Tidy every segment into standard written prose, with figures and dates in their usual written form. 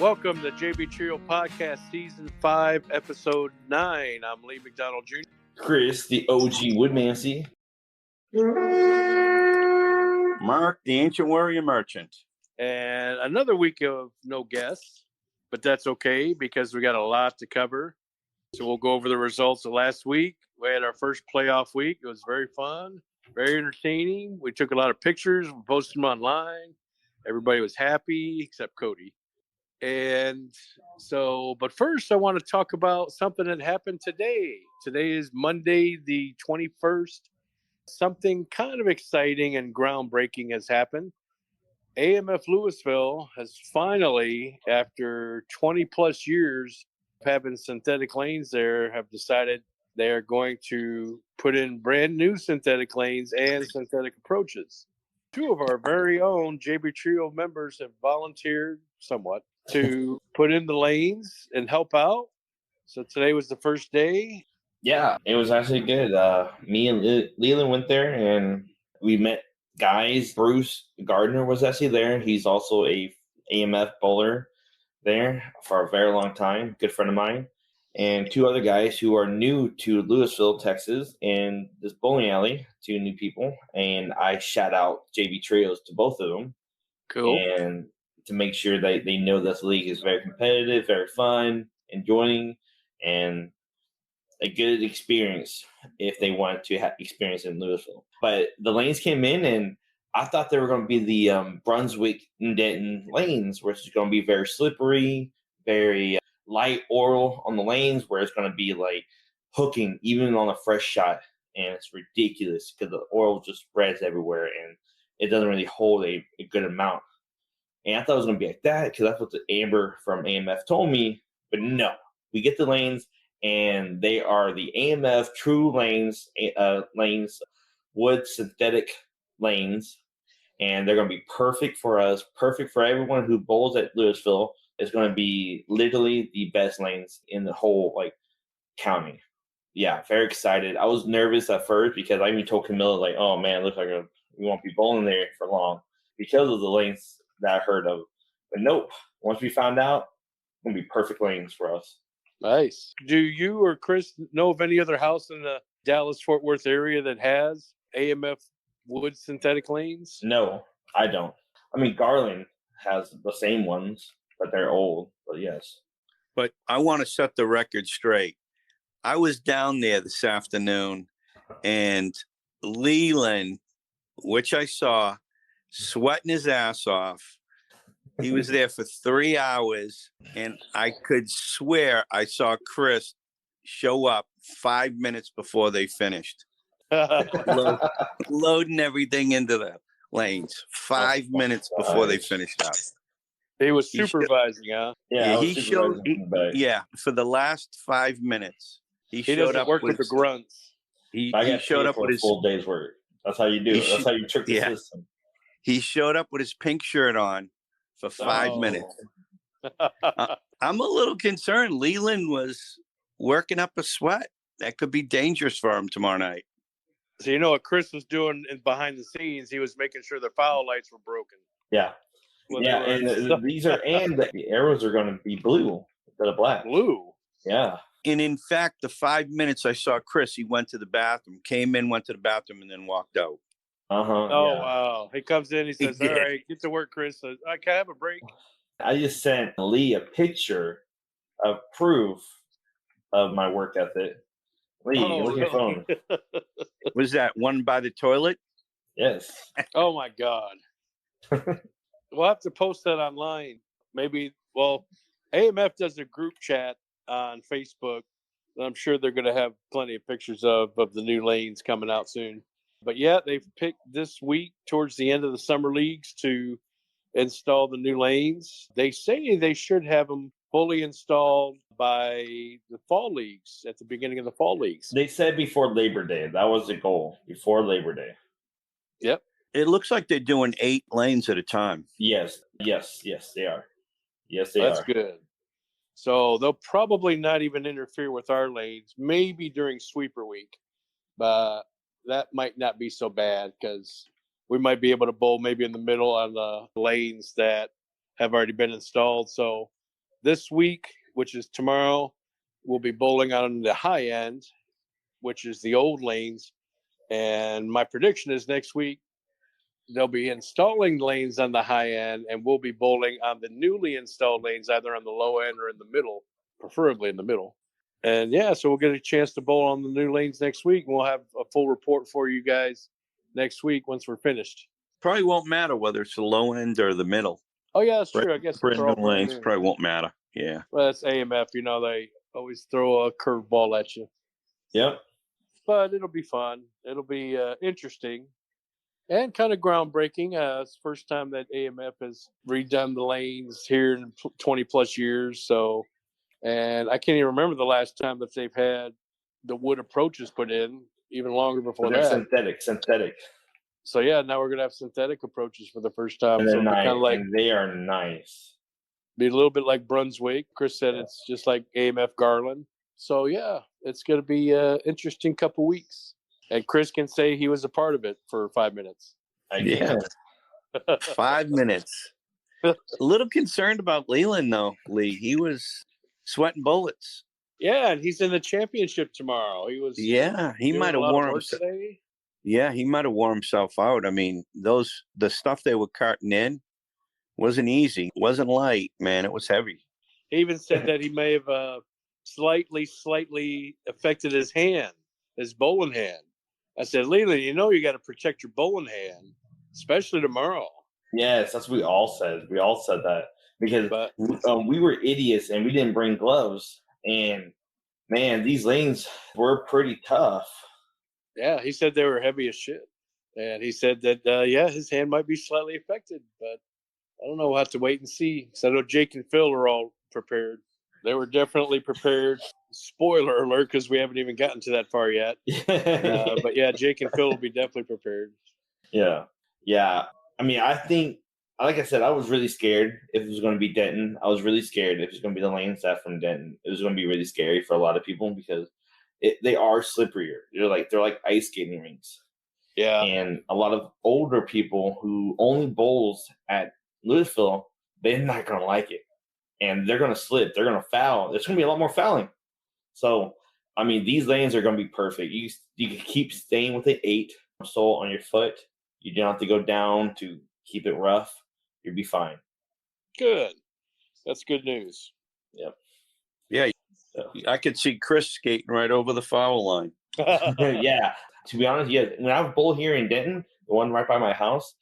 Welcome to JB Trio Podcast, Season 5, Episode 9. I'm Lee McDonald Jr. Chris, the OG Woodmancy. Mark, the Ancient Warrior Merchant. And another week of no guests, but that's okay because we got a lot to cover. So we'll go over the results of last week. We had our first playoff week. It was very fun, very entertaining. We took a lot of pictures, we posted them online. Everybody was happy except Cody. And so, but first I want to talk about something that happened today. Today is Monday, the 21st. Something kind of exciting and groundbreaking has happened. AMF Louisville has finally, after 20 plus years of having synthetic lanes there, have decided they are going to put in brand new synthetic lanes and synthetic approaches. Two of our very own JB Trio members have volunteered somewhat to put in the lanes and help out. So today was the first day. Yeah, it was actually good. Me and Leland went there and we met guys. Bruce Gardner was actually there. He's also a AMF bowler there for a very long time. Good friend of mine. And two other guys who are new to Lewisville, Texas, and this bowling alley, two new people. And I shout out JB Trios to both of them. Cool. And to make sure that they know this league is very competitive, very fun, enjoying, and a good experience if they wanted to experience it in Louisville. But the lanes came in, and I thought they were going to be the Brunswick and Denton lanes, which is going to be very slippery, very light oil on the lanes, where it's going to be like hooking even on a fresh shot. And it's ridiculous because the oil just spreads everywhere, and it doesn't really hold a good amount. And I thought it was going to be like that because that's what the Amber from AMF told me. But no, we get the lanes, and they are the AMF true lanes, wood synthetic lanes. And they're going to be perfect for us, perfect for everyone who bowls at Louisville. It's going to be literally the best lanes in the whole county. Yeah, very excited. I was nervous at first because I even told Camilla, oh man, it looks like we won't be bowling there for long because of the lanes that I heard of. But nope, once we found out, it's going to be perfect lanes for us. Nice. Do you or Chris know of any other house in the Dallas-Fort Worth area that has AMF wood synthetic lanes? No, I don't. I mean, Garland has the same ones, but they're old. But yes. But I want to set the record straight. I was down there this afternoon, and Leland, which I saw, sweating his ass off. He was there for 3 hours, and I could swear I saw Chris show up 5 minutes before they finished. Loading everything into the lanes 5 minutes before they finished up. He was supervising, huh? Yeah, he showed. For the last 5 minutes, he showed up. Work with the grunts. He showed up with his full day's work. That's how you do it. That's how you trick the system. He showed up with his pink shirt on for 5 minutes. I'm a little concerned. Leland was working up a sweat. That could be dangerous for him tomorrow night. So you know what Chris was doing behind the scenes? He was making sure the foul lights were broken. Yeah. And the arrows are going to be blue instead of black. Blue? Yeah. And in fact, the 5 minutes I saw Chris, he went to the bathroom, came in, went to the bathroom, and then walked out. Wow. He comes in, he says, all right, get to work, Chris. I can have a break. I just sent Lee a picture of proof of my work ethic. Lee, look at your phone. Was that one by the toilet? Yes. Oh, my God. We'll have to post that online. Maybe, AMF does a group chat on Facebook. I'm sure they're going to have plenty of pictures of the new lanes coming out soon. But yeah, they've picked this week towards the end of the summer leagues to install the new lanes. They say they should have them fully installed by the fall leagues, at the beginning of the fall leagues. They said before Labor Day. That was the goal, before Labor Day. Yep. It looks like they're doing 8 lanes at a time. Yes, they are. Yes, they are. That's good. So they'll probably not even interfere with our lanes, maybe during sweeper week. But that might not be so bad because we might be able to bowl maybe in the middle on the lanes that have already been installed. So This week, which is tomorrow, we'll be bowling on the high end, which is the old lanes. And my prediction is next week they'll be installing lanes on the high end, and we'll be bowling on the newly installed lanes, either on the low end or in the middle, preferably in the middle. And yeah, so we'll get a chance to bowl on the new lanes next week. And we'll have a full report for you guys next week once we're finished. Probably won't matter whether it's the low end or the middle. Oh yeah, that's true. I guess Brand they're all new lanes new. probably won't matter. Yeah. Well, that's AMF. They always throw a curveball at you. Yep. But it'll be fun. It'll be interesting and kind of groundbreaking. It's the first time that AMF has redone the lanes here in 20 plus years. So, and I can't even remember the last time that they've had the wood approaches put in, even longer before They're that. synthetic. So yeah, now we're gonna have synthetic approaches for the first time. And So they're nice. kind of like And they are nice. be a little bit like Brunswick. Chris said it's just like AMF Garland. So yeah, it's going to be an interesting couple weeks. And Chris can say he was a part of it for 5 minutes. I Yeah. can. 5 minutes. A little concerned about Leland, though, Lee. He was sweating bullets. Yeah, and he's in the championship tomorrow. He was. Yeah, he doing might a have lot of worn work himself. today. Yeah, he might have wore himself out. I mean, the stuff they were carting in wasn't easy. It wasn't light, man. It was heavy. He even said that he may have slightly affected his hand, his bowling hand. I said, Leland, you got to protect your bowling hand, especially tomorrow. Yes, that's what we all said. We all said that because But we were idiots and we didn't bring gloves. And man, these lanes were pretty tough. yeah, he said they were heavy as shit. And he said that, his hand might be slightly affected, but I don't know. We'll have to wait and see. So I know Jake and Phil are all prepared. They were definitely prepared. Spoiler alert, because we haven't even gotten to that far yet. But yeah, Jake and Phil will be definitely prepared. Yeah. I mean, I think, like I said, I was really scared if it was going to be Denton. I was really scared if it was going to be the lane staff from Denton. It was going to be really scary for a lot of people because they are slipperier. They're like ice skating rinks. Yeah. And a lot of older people who only bowls at Louisville, they're not going to like it. And they're going to slip. They're going to foul. There's going to be a lot more fouling. So, I mean, these lanes are going to be perfect. You can keep staying with the 8 sole on your foot. You don't have to go down to keep it rough. You'll be fine. Good. That's good news. Yep. Yeah, I could see Chris skating right over the foul line. Yeah. To be honest, yeah. When I was bowl here in Denton, the one right by my house,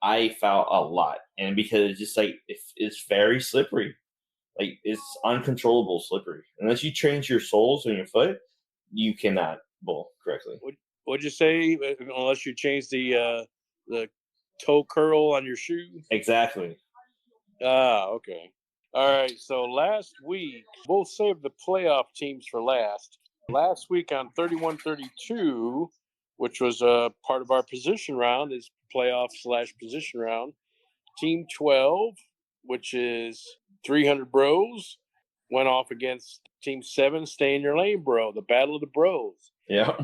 I foul a lot. And because it's just like, it's very slippery. Like, it's uncontrollable slippery. Unless you change your soles on your foot, you cannot bowl correctly. What'd you say? Unless you change the toe curl on your shoe? Exactly. Okay. All right. So last week, we'll save the playoff teams for last. Last week on 31-32, which was a part of our position round, is playoff/position round. Team 12, which is 300 Bros, went off against Team 7, Stay in Your Lane Bro, the Battle of the Bros. Yeah.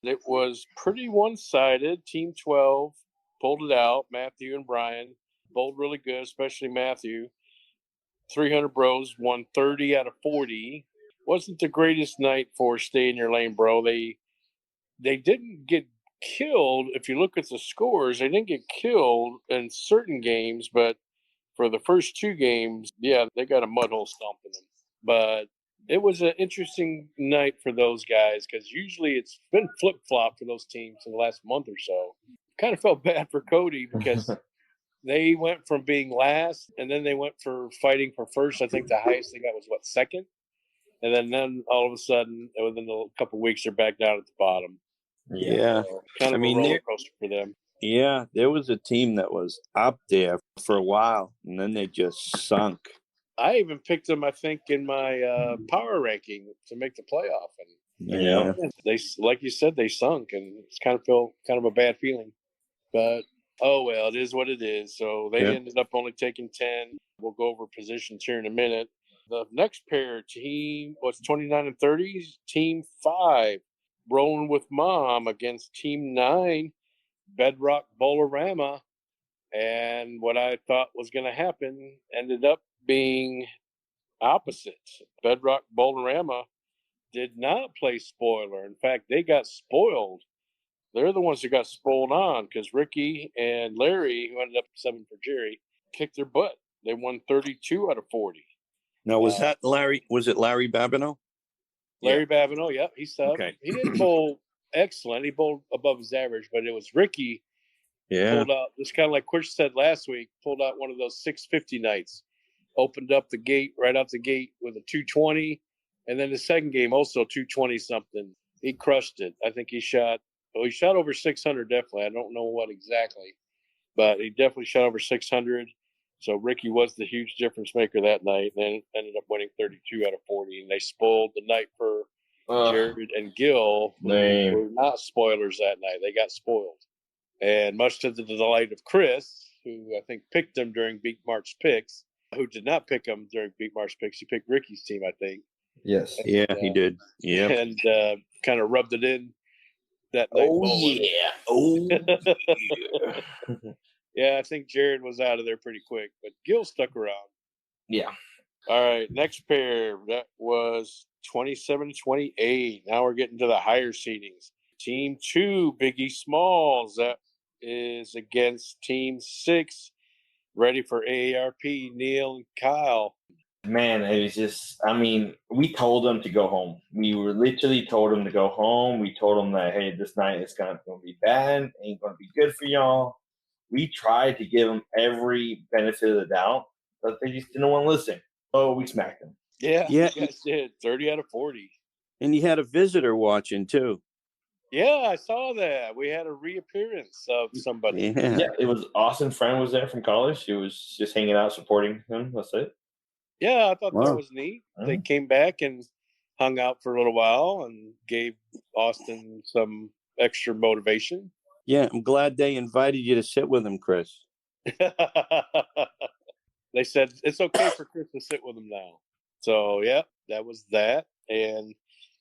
It was pretty one-sided. Team 12 pulled it out. Matthew and Brian bowled really good, especially Matthew. 300 Bros won 30 out of 40. Wasn't the greatest night for Stay in Your Lane Bro. They didn't get killed. If you look at the scores, they didn't get killed in certain games, but for the first 2 games, yeah, they got a mud hole stomping them. But it was an interesting night for those guys because usually it's been flip-flop for those teams in the last month or so. Kind of felt bad for Cody because they went from being last and then they went for fighting for first. I think the highest they got was, second? And then all of a sudden, within a couple of weeks, they're back down at the bottom. Yeah. So kind of a roller coaster for them. Yeah, there was a team that was up there for a while, and then they just sunk. I even picked them, I think, in my power ranking to make the playoff. And Yeah. they, like you said, they sunk, and it's kind of a bad feeling. But oh well, it is what it is. So they ended up only taking 10. We'll go over positions here in a minute. The next pair, team was 29 and 30. Team 5, rolling with Mom against Team 9, Bedrock Bowlerama. And what I thought was going to happen ended up being opposite. Bedrock Boulderama did not play spoiler. In fact, they got spoiled. They're the ones who got spoiled on because Ricky and Larry, who ended up 7 for Jerry, kicked their butt. They won 32 out of 40. Now, was that Larry? Was it Larry Babineau? Larry Babineau, yep, he subbed. Okay. He didn't bowl excellent. He bowled above his average, but it was Ricky pulled out, just kind of like Quish said last week, pulled out one of those 650 nights, opened up the gate right out the gate with a 220, and then the second game also 220 something. He crushed it. I think he shot over 600 definitely. I don't know what exactly, but he definitely shot over 600. So Ricky was the huge difference maker that night, and then ended up winning 32 out of 40. And they spoiled the night for Jared and Gil, who were not spoilers that night. They got spoiled. And much to the delight of Chris, who I think picked them during Beat March picks, who did not pick them during Beat March picks. He picked Ricky's team, I think. Yes. Yeah, he did. Yeah. And kind of rubbed it in that night. Yeah, I think Jared was out of there pretty quick, but Gil stuck around. Yeah. All right, next pair. That was 27-28. Now we're getting to the higher seedings. Team 2, Biggie Smalls. That is against Team 6, ready for AARP, Neil and Kyle. Man, it was just, I mean, we told them to go home. We were literally told them to go home. We told them that, hey, this night is going to be bad. Ain't going to be good for y'all. We tried to give them every benefit of the doubt, but they just didn't want to listen. So we smacked them. Yeah, you guys did. 30 out of 40. And you had a visitor watching, too. Yeah, I saw that. We had a reappearance of somebody. Yeah, it was Austin Friend was there from college. He was just hanging out, supporting him. That's it. Yeah, I thought that was neat. Mm-hmm. They came back and hung out for a little while and gave Austin some extra motivation. Yeah, I'm glad they invited you to sit with him, Chris. They said it's okay for Chris to sit with them now. So, yeah, that was that. And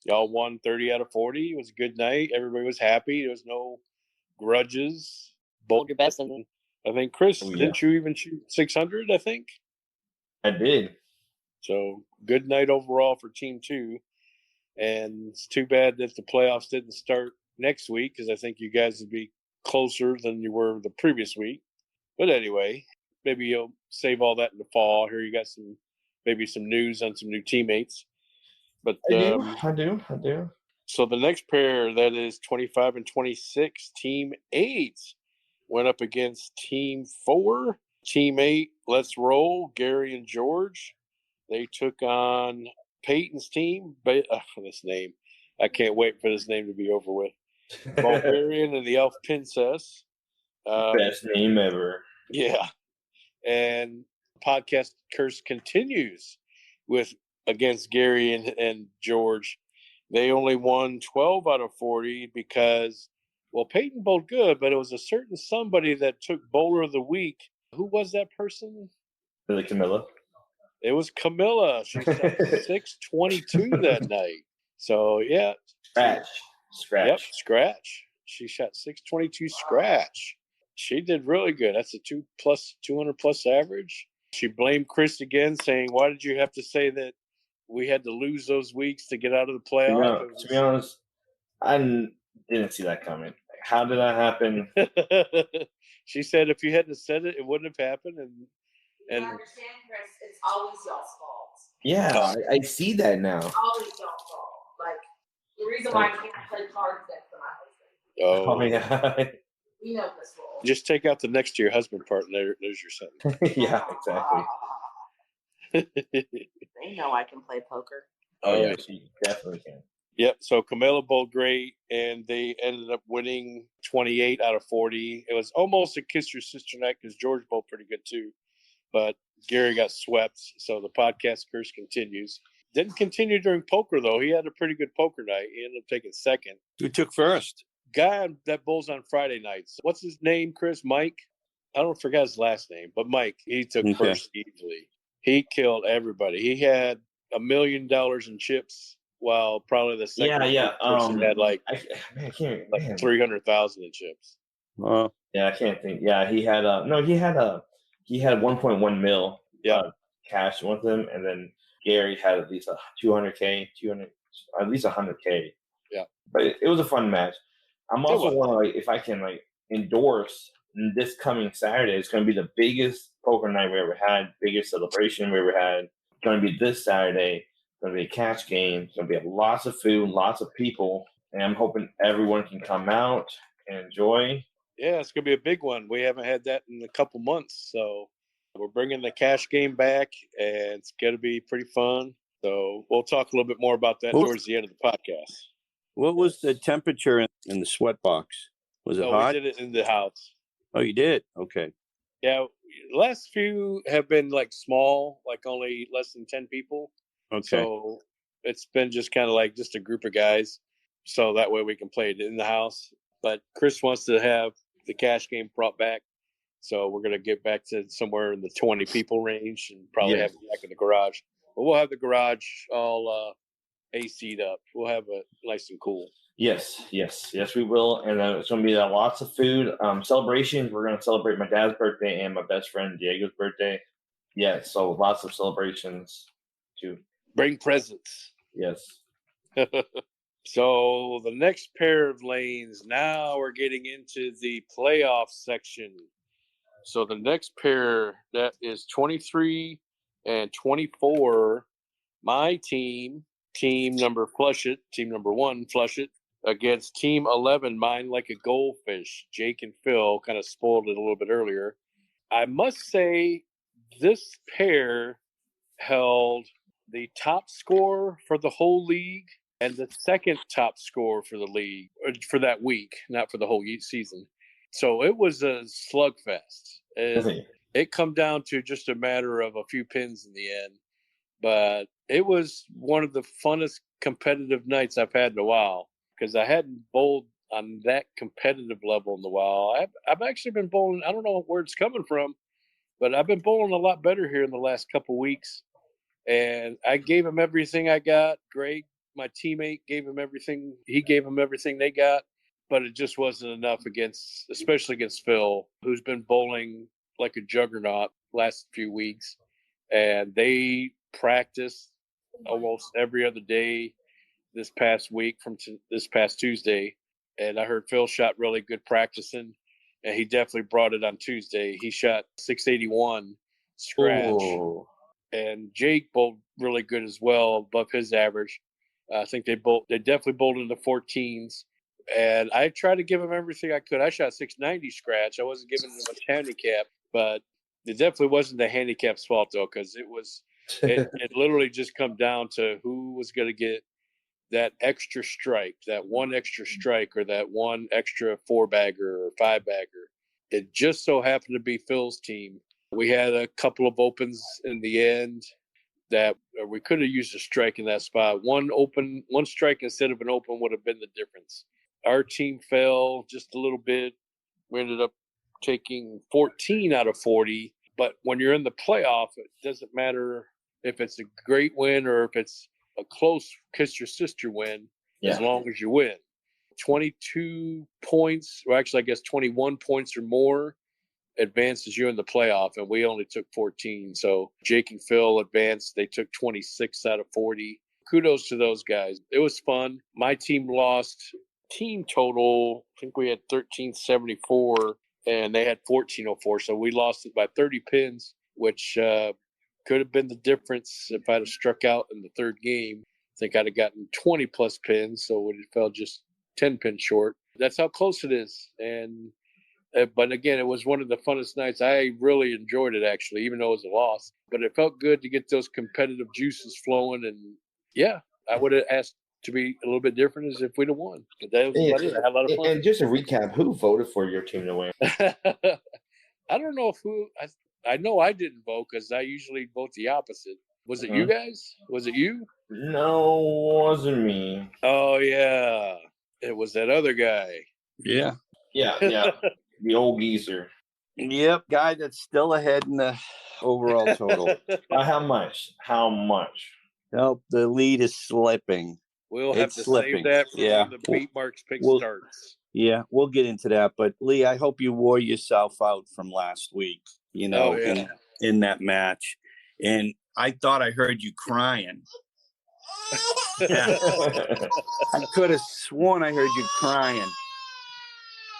y'all won 30 out of 40. It was a good night. Everybody was happy. There was no grudges. Hold your best. And I think, Chris, didn't you even shoot 600, I think? I did. So, good night overall for Team 2. And it's too bad that the playoffs didn't start next week because I think you guys would be closer than you were the previous week. But anyway, maybe you'll save all that in the fall. Here you got maybe some news on some new teammates. But I do. So the next pair, that is 25 and 26, Team 8 went up against Team 4. Team 8, let's roll, Gary and George. They took on Peyton's team. This name, I can't wait for this name to be over with. Bulgarian and the Elf Princess. Best name ever. Yeah. And podcast curse continues against Gary and George. They only won 12 out of 40 because, Peyton bowled good, but it was a certain somebody that took bowler of the week. Who was that person? Was it Camilla? It was Camilla. She shot 622 that night. So, yeah. Scratch. Yep, scratch. She shot 622 scratch. She did really good. That's a 200 plus average. She blamed Chris again, saying, "Why did you have to say that we had to lose those weeks to get out of the playoffs?" To be honest, I didn't see that coming. How did that happen? She said, "If you hadn't said it, it wouldn't have happened." And you understand, Chris? It's always y'all's fault. Yeah, I see that now. It's always y'all's fault. Like the reason why I can't play cards next to my husband. Oh my god. You know this rule. Just take out the next to your husband part, and there's your sentence. Yeah, exactly. they know I can play poker. Oh yeah, she definitely can. Yep. So Camilla bowled great, and they ended up winning 28 out of 40. It was almost a kiss your sister night because George bowled pretty good too, but Gary got swept. So the podcast curse continues. Didn't continue during poker though. He had a pretty good poker night. He ended up taking second. Who took first? Guy that bowls on Friday nights. What's his name, Chris? Mike? I don't forget his last name, but Mike. He took first easily. He killed everybody. He had $1 million in chips, while probably the second person had I can't, like 300,000 in chips. Yeah, I can't think. Yeah, he had he had 1.1 mil cash with him, and then Gary had at least a 200K, at least 100K. Yeah. But it was a fun match. I'm It also was. want to, like, if I can, like, endorse this coming Saturday. It's going to be the biggest poker night we ever had, biggest celebration we ever had. It's going to be this Saturday. It's going to be a cash game. It's going to be lots of food, lots of people. And I'm hoping everyone can come out and enjoy. Yeah, it's going to be a big one. We haven't had that in a couple months. So we're bringing the cash game back, and it's going to be pretty fun. So we'll talk a little bit more about that towards the end of the podcast. What was the temperature in the sweat box? Was it hot? We did it in the house. Oh, you did? Okay. Yeah, last few have been like small, like only less than 10 people. Okay. So it's been just kind of like just a group of guys. So that way we can play it in the house. But Chris wants to have the cash game brought back. So we're going to get back to somewhere in the 20 people range and probably have it back in the garage. But we'll have the garage all AC'd up. We'll have it nice and cool. Yes, we will. And it's going to be lots of food. Celebrations. We're going to celebrate my dad's birthday and my best friend Diego's birthday. Yeah, so lots of celebrations too. Bring presents. Yes. So the next pair of lanes, now we're getting into the playoff section. So the next pair, that is 23 and 24. My team number team number 1, Flush It, against team 11, Mine Like a Goldfish. Jake and Phil kind of spoiled it a little bit earlier. I must say this pair held the top score for the whole league and the second top score for the league for that week, not for the whole season. So it was a slugfest. It come down to just a matter of a few pins in the end. But it was one of the funnest competitive nights I've had in a while because I hadn't bowled on that competitive level in a while. I've actually been bowling. I don't know where it's coming from, but I've been bowling a lot better here in the last couple of weeks. And I gave him everything I got. Greg, my teammate, gave him everything. He gave them everything they got. But it just wasn't enough especially against Phil, who's been bowling like a juggernaut last few weeks. And they practiced almost every other day this past week from this past Tuesday. And I heard Phil shot really good practicing, and he definitely brought it on Tuesday. He shot 681 scratch. Ooh. And Jake bowled really good as well, above his average. I think they definitely bowled in the 14s. And I tried to give him everything I could. I shot 690 scratch. I wasn't giving him a handicap, but it definitely wasn't the handicap's fault, though, because it literally just come down to who was going to get that extra strike, that one extra strike, or that one extra 4-bagger or 5-bagger. It just so happened to be Phil's team. We had a couple of opens in the end that we could have used a strike in that spot. One strike instead of an open would have been the difference. Our team fell just a little bit. We ended up taking 14 out of 40. But when you're in the playoff, it doesn't matter if it's a great win or if it's a close kiss your sister win, as long as you win. 22 points, or actually I guess 21 points or more advances you in the playoff, and we only took 14. So Jake and Phil advanced. They took 26 out of 40. Kudos to those guys. It was fun. My team lost team total. I think we had 1374, and they had 1404. So we lost it by 30 pins, which could have been the difference if I'd have struck out in the third game. I think I'd have gotten 20 plus pins, so it fell just 10 pins short. That's how close it is. And but again, it was one of the funnest nights. I really enjoyed it, actually, even though it was a loss. But it felt good to get those competitive juices flowing. And yeah, I would have asked to be a little bit different as if we'd have won. But that was I had a lot of fun. And just to recap, who voted for your team to win? I don't know I know I didn't vote because I usually vote the opposite. Was it you guys? Was it you? No, it wasn't me. Oh, yeah. It was that other guy. Yeah. Yeah. The old geezer. Yep. Guy that's still ahead in the overall total. By how much? Nope. The lead is slipping. We'll have to save that for the Beat Marks pick starts. Yeah, we'll get into that. But Lee, I hope you wore yourself out from last week, in that match. And I thought I heard you crying. I could have sworn I heard you crying.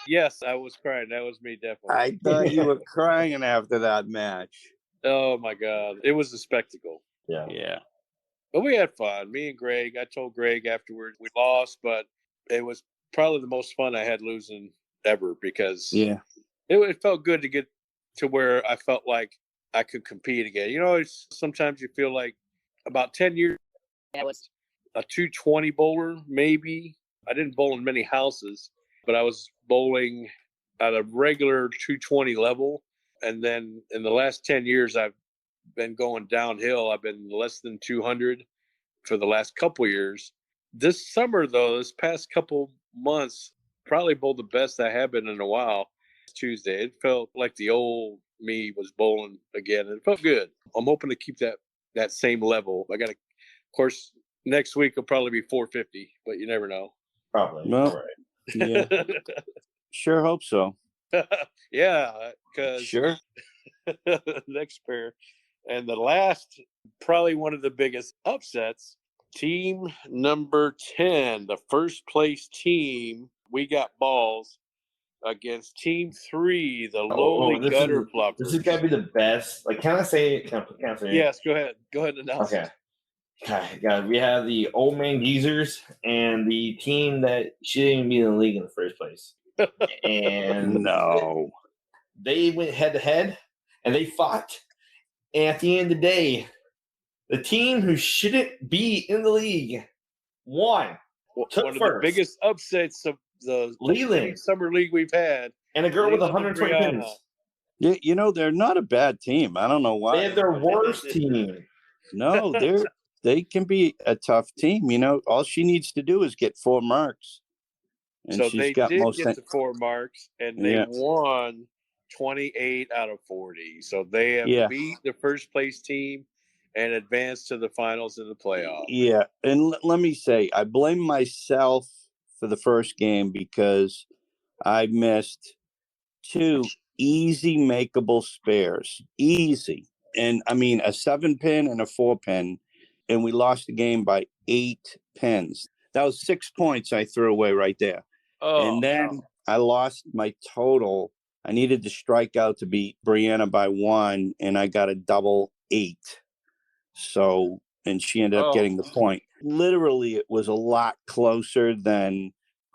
Yes, I was crying. That was me, definitely. I thought you were crying after that match. Oh my God, it was a spectacle. Yeah. But we had fun. Me and Greg. I told Greg afterwards we lost, but it was probably the most fun I had losing ever because Yeah. it felt good to get to where I felt like I could compete again. You know, it's sometimes you feel like about 10 years Yeah, it was a 220 bowler, maybe. I didn't bowl in many houses, but I was bowling at a regular 220 level. And then in the last 10 years, I've been going downhill. I've been less than 200 for the last couple years. This summer, though, this past couple months, probably bowled the best I have been in a while. Tuesday, it felt like the old me was bowling again. It felt good. I'm hoping to keep that same level. I got to, of course, next week will probably be 450, but you never know. Probably. Well, Right. yeah. Sure hope so. Yeah, because Sure. next pair. And the last, probably one of the biggest upsets, team number 10, the first place team, we got balls against team 3, the lowly gutter fluffers. This is gotta be the best. Like, can I say it? Can I say it? Yes, go ahead. Go ahead and announce Okay. it. God, we have the Old Man Geezers and the team that shouldn't even be in the league in the first place. And No. they went head to head and they fought. And at the end of the day, the team who shouldn't be in the league won. Took One of first. the biggest upsets of the Leland. summer league we've had. And a girl with Leland 120 Brianna. pins. Yeah, you know, they're not a bad team. I don't know why. They have their worst team. No, they can be a tough team. You know, all she needs to do is get 4 marks. And So she's they got did most get the 4 marks, and they Yeah. won 28 out of 40. So they have Yeah. beat the first place team and advanced to the finals in the playoff. Yeah, and let me say, I blame myself for the first game because I missed 2 easy makeable spares. Easy. And I mean, a 7-pin and a 4-pin, and we lost the game by 8 pins. That was 6 points I threw away right there. Oh, And then I lost my total. I needed to strike out to beat Brianna by 1, and I got a double 8. So, and she ended up getting the point. Literally, it was a lot closer than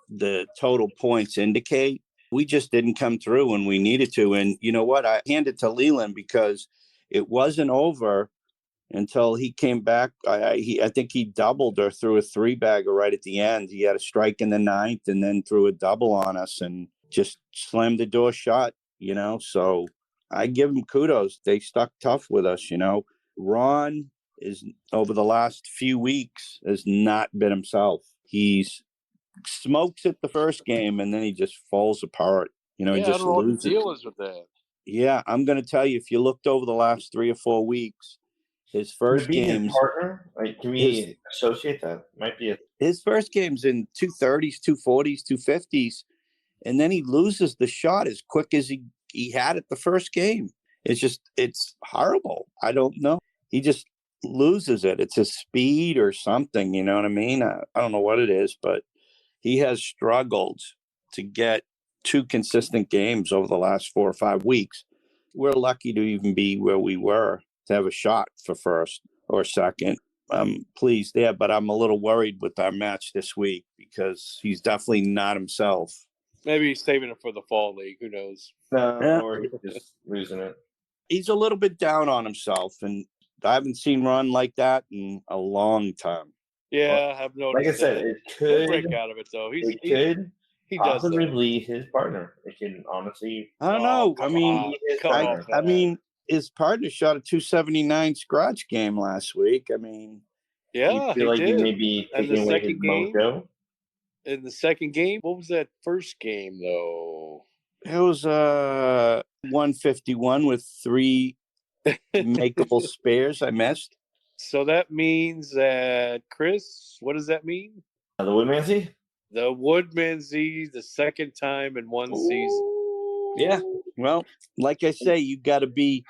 the total points indicate. We just didn't come through when we needed to. And you know what? I handed to Leland because it wasn't over until he came back. I think he doubled or threw a 3-bagger right at the end. He had a strike in the 9th and then threw a double on us and just slammed the door shut, you know. So I give him kudos. They stuck tough with us, you know. Ron is, over the last few weeks, has not been himself. He's smokes it the first game and then he just falls apart. You know, he I just don't know what loses. the deal is with that. Yeah, I'm going to tell you, if you looked over the last 3 or 4 weeks, his first Could it be his games, partner? Like, can we associate that? Might be his first games in 230s, 240s, 250s, and then he loses the shot as quick as he had it the first game. It's horrible. I don't know. He just loses it. It's his speed or something, you know what I mean? I don't know what it is, but he has struggled to get 2 consistent games over the last 4 or 5 weeks. We're lucky to even be where we were, to have a shot for first or second. I'm pleased there, but I'm a little worried with our match this week because he's definitely not himself. Maybe he's saving it for the fall league. Who knows? or he's just losing it. He's a little bit down on himself, and I haven't seen Ron like that in a long time. Yeah, I've noticed. Like I said, that. it He'll could break out of it though. it could He does possibly that. be his partner. It can honestly. I don't know. I come mean, on. Come on. I mean, his partner shot a 279 scratch game last week. I mean, Yeah, you he feel like did. you may be And taking the away his second game? mojo. In the second game, what was that first game though? it was 151 with 3 makeable spares I missed. So that means that Chris, what does that mean? The Woodmansey? The Woodmansey, the second time in one season. Yeah. Well, like I say, you got to be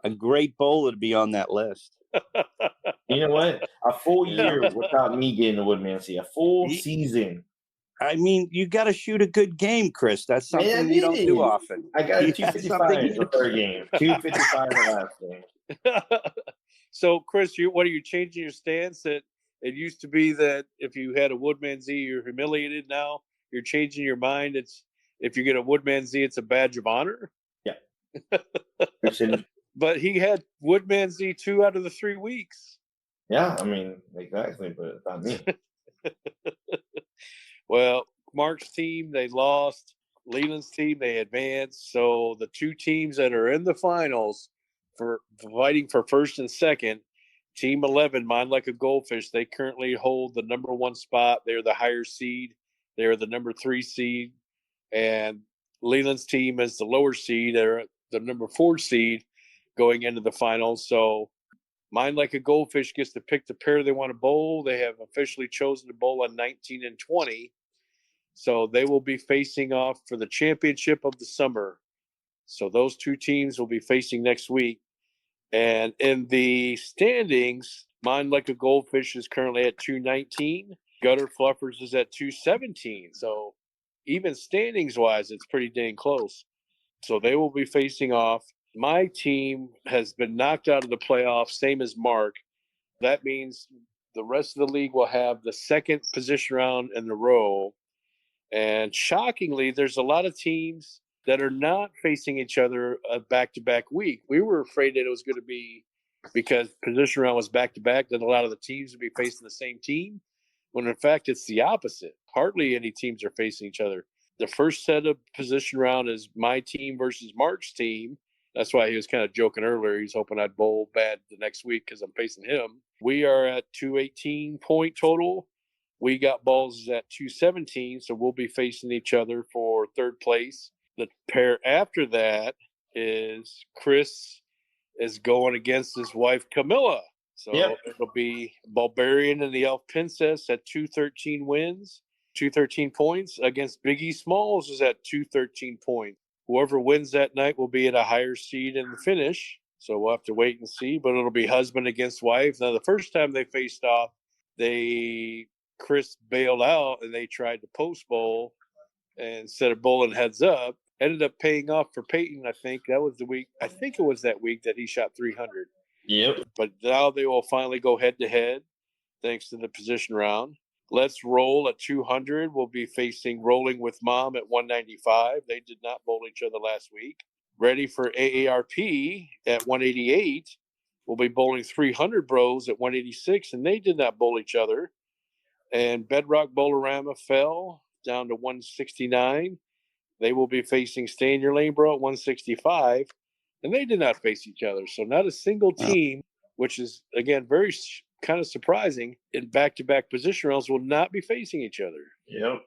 a great bowler to be on that list. You know what? A full year without me getting the Woodmansey. A full season. I mean, you got to shoot a good game, Chris. That's something you don't do often. I got a That's 255 the third game. 255 the last game. So, Chris, what are you changing your stance? That it used to be that if you had a Woodmansey, you're humiliated. Now you're changing your mind. It's if you get a Woodmansey, it's a badge of honor. Yeah. But he had Woodmansey 2 out of the 3 weeks. Yeah, I mean, exactly, but not me. Well, Mark's team, they lost. Leland's team, they advanced. So the 2 teams that are in the finals for fighting for first and second, Team 11, Mind Like a Goldfish, they currently hold the number 1 spot. They're the higher seed. They're the number 3 seed. And Leland's team is the lower seed. They're the number 4 seed going into the finals. So Mind Like a Goldfish gets to pick the pair they want to bowl. They have officially chosen to bowl on 19 and 20. So they will be facing off for the championship of the summer. So those 2 teams will be facing next week. And in the standings, Mind Like a Goldfish is currently at 219. Gutter Fluffers is at 217. So even standings wise, it's pretty dang close. So they will be facing off. My team has been knocked out of the playoffs, same as Mark. That means the rest of the league will have the second position round in a row. And shockingly, there's a lot of teams that are not facing each other a back-to-back week. We were afraid that it was going to be because position round was back-to-back, that a lot of the teams would be facing the same team, when in fact it's the opposite. Hardly any teams are facing each other. The first set of position round is my team versus Mark's team. That's why he was kind of joking earlier. He's hoping I'd bowl bad the next week because I'm facing him. We are at 218 point total. We got balls at 217, so we'll be facing each other for third place. The pair after that is Chris is going against his wife Camilla. So it'll be Barbarian and the Elf Princess at 213 wins, 213 points against Biggie Smalls is at 213 points. Whoever wins that night will be at a higher seed in the finish. So we'll have to wait and see, but it'll be husband against wife. Now, the first time they faced off, Chris bailed out and they tried to post bowl, and instead of bowling heads up, ended up paying off for Peyton. I think that was the week. I think it was that week that he shot 300. Yep. But now they will finally go head to head, thanks to the position round. Let's Roll at 200. We'll be facing Rolling with Mom at 195. They did not bowl each other last week. Ready for AARP at 188. We'll be bowling 300 Bros at 186, and they did not bowl each other. And Bedrock Bowlerama fell down to 169. They will be facing Stay in Your Lane Bro at 165, and they did not face each other. So not a single team, which is, again, very kind of surprising, in back-to-back position rounds will not be facing each other. Yep.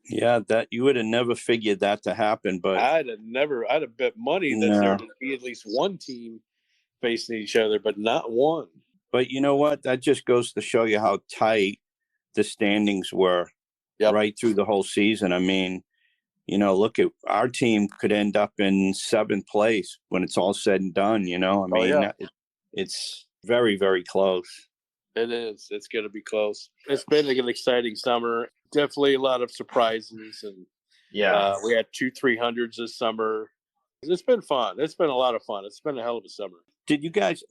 Yeah, that you would have never figured that to happen, but I'd have bet money that there would be at least one team facing each other, but not one. But you know what? That just goes to show you how tight the standings were right through the whole season. I mean, look at our team could end up in 7th place when it's all said and done. I mean, it's very, very close. It is. It's going to be close. It's been an exciting summer. Definitely a lot of surprises. And we had 2 300s this summer. It's been fun. It's been a lot of fun. It's been a hell of a summer. Did you guys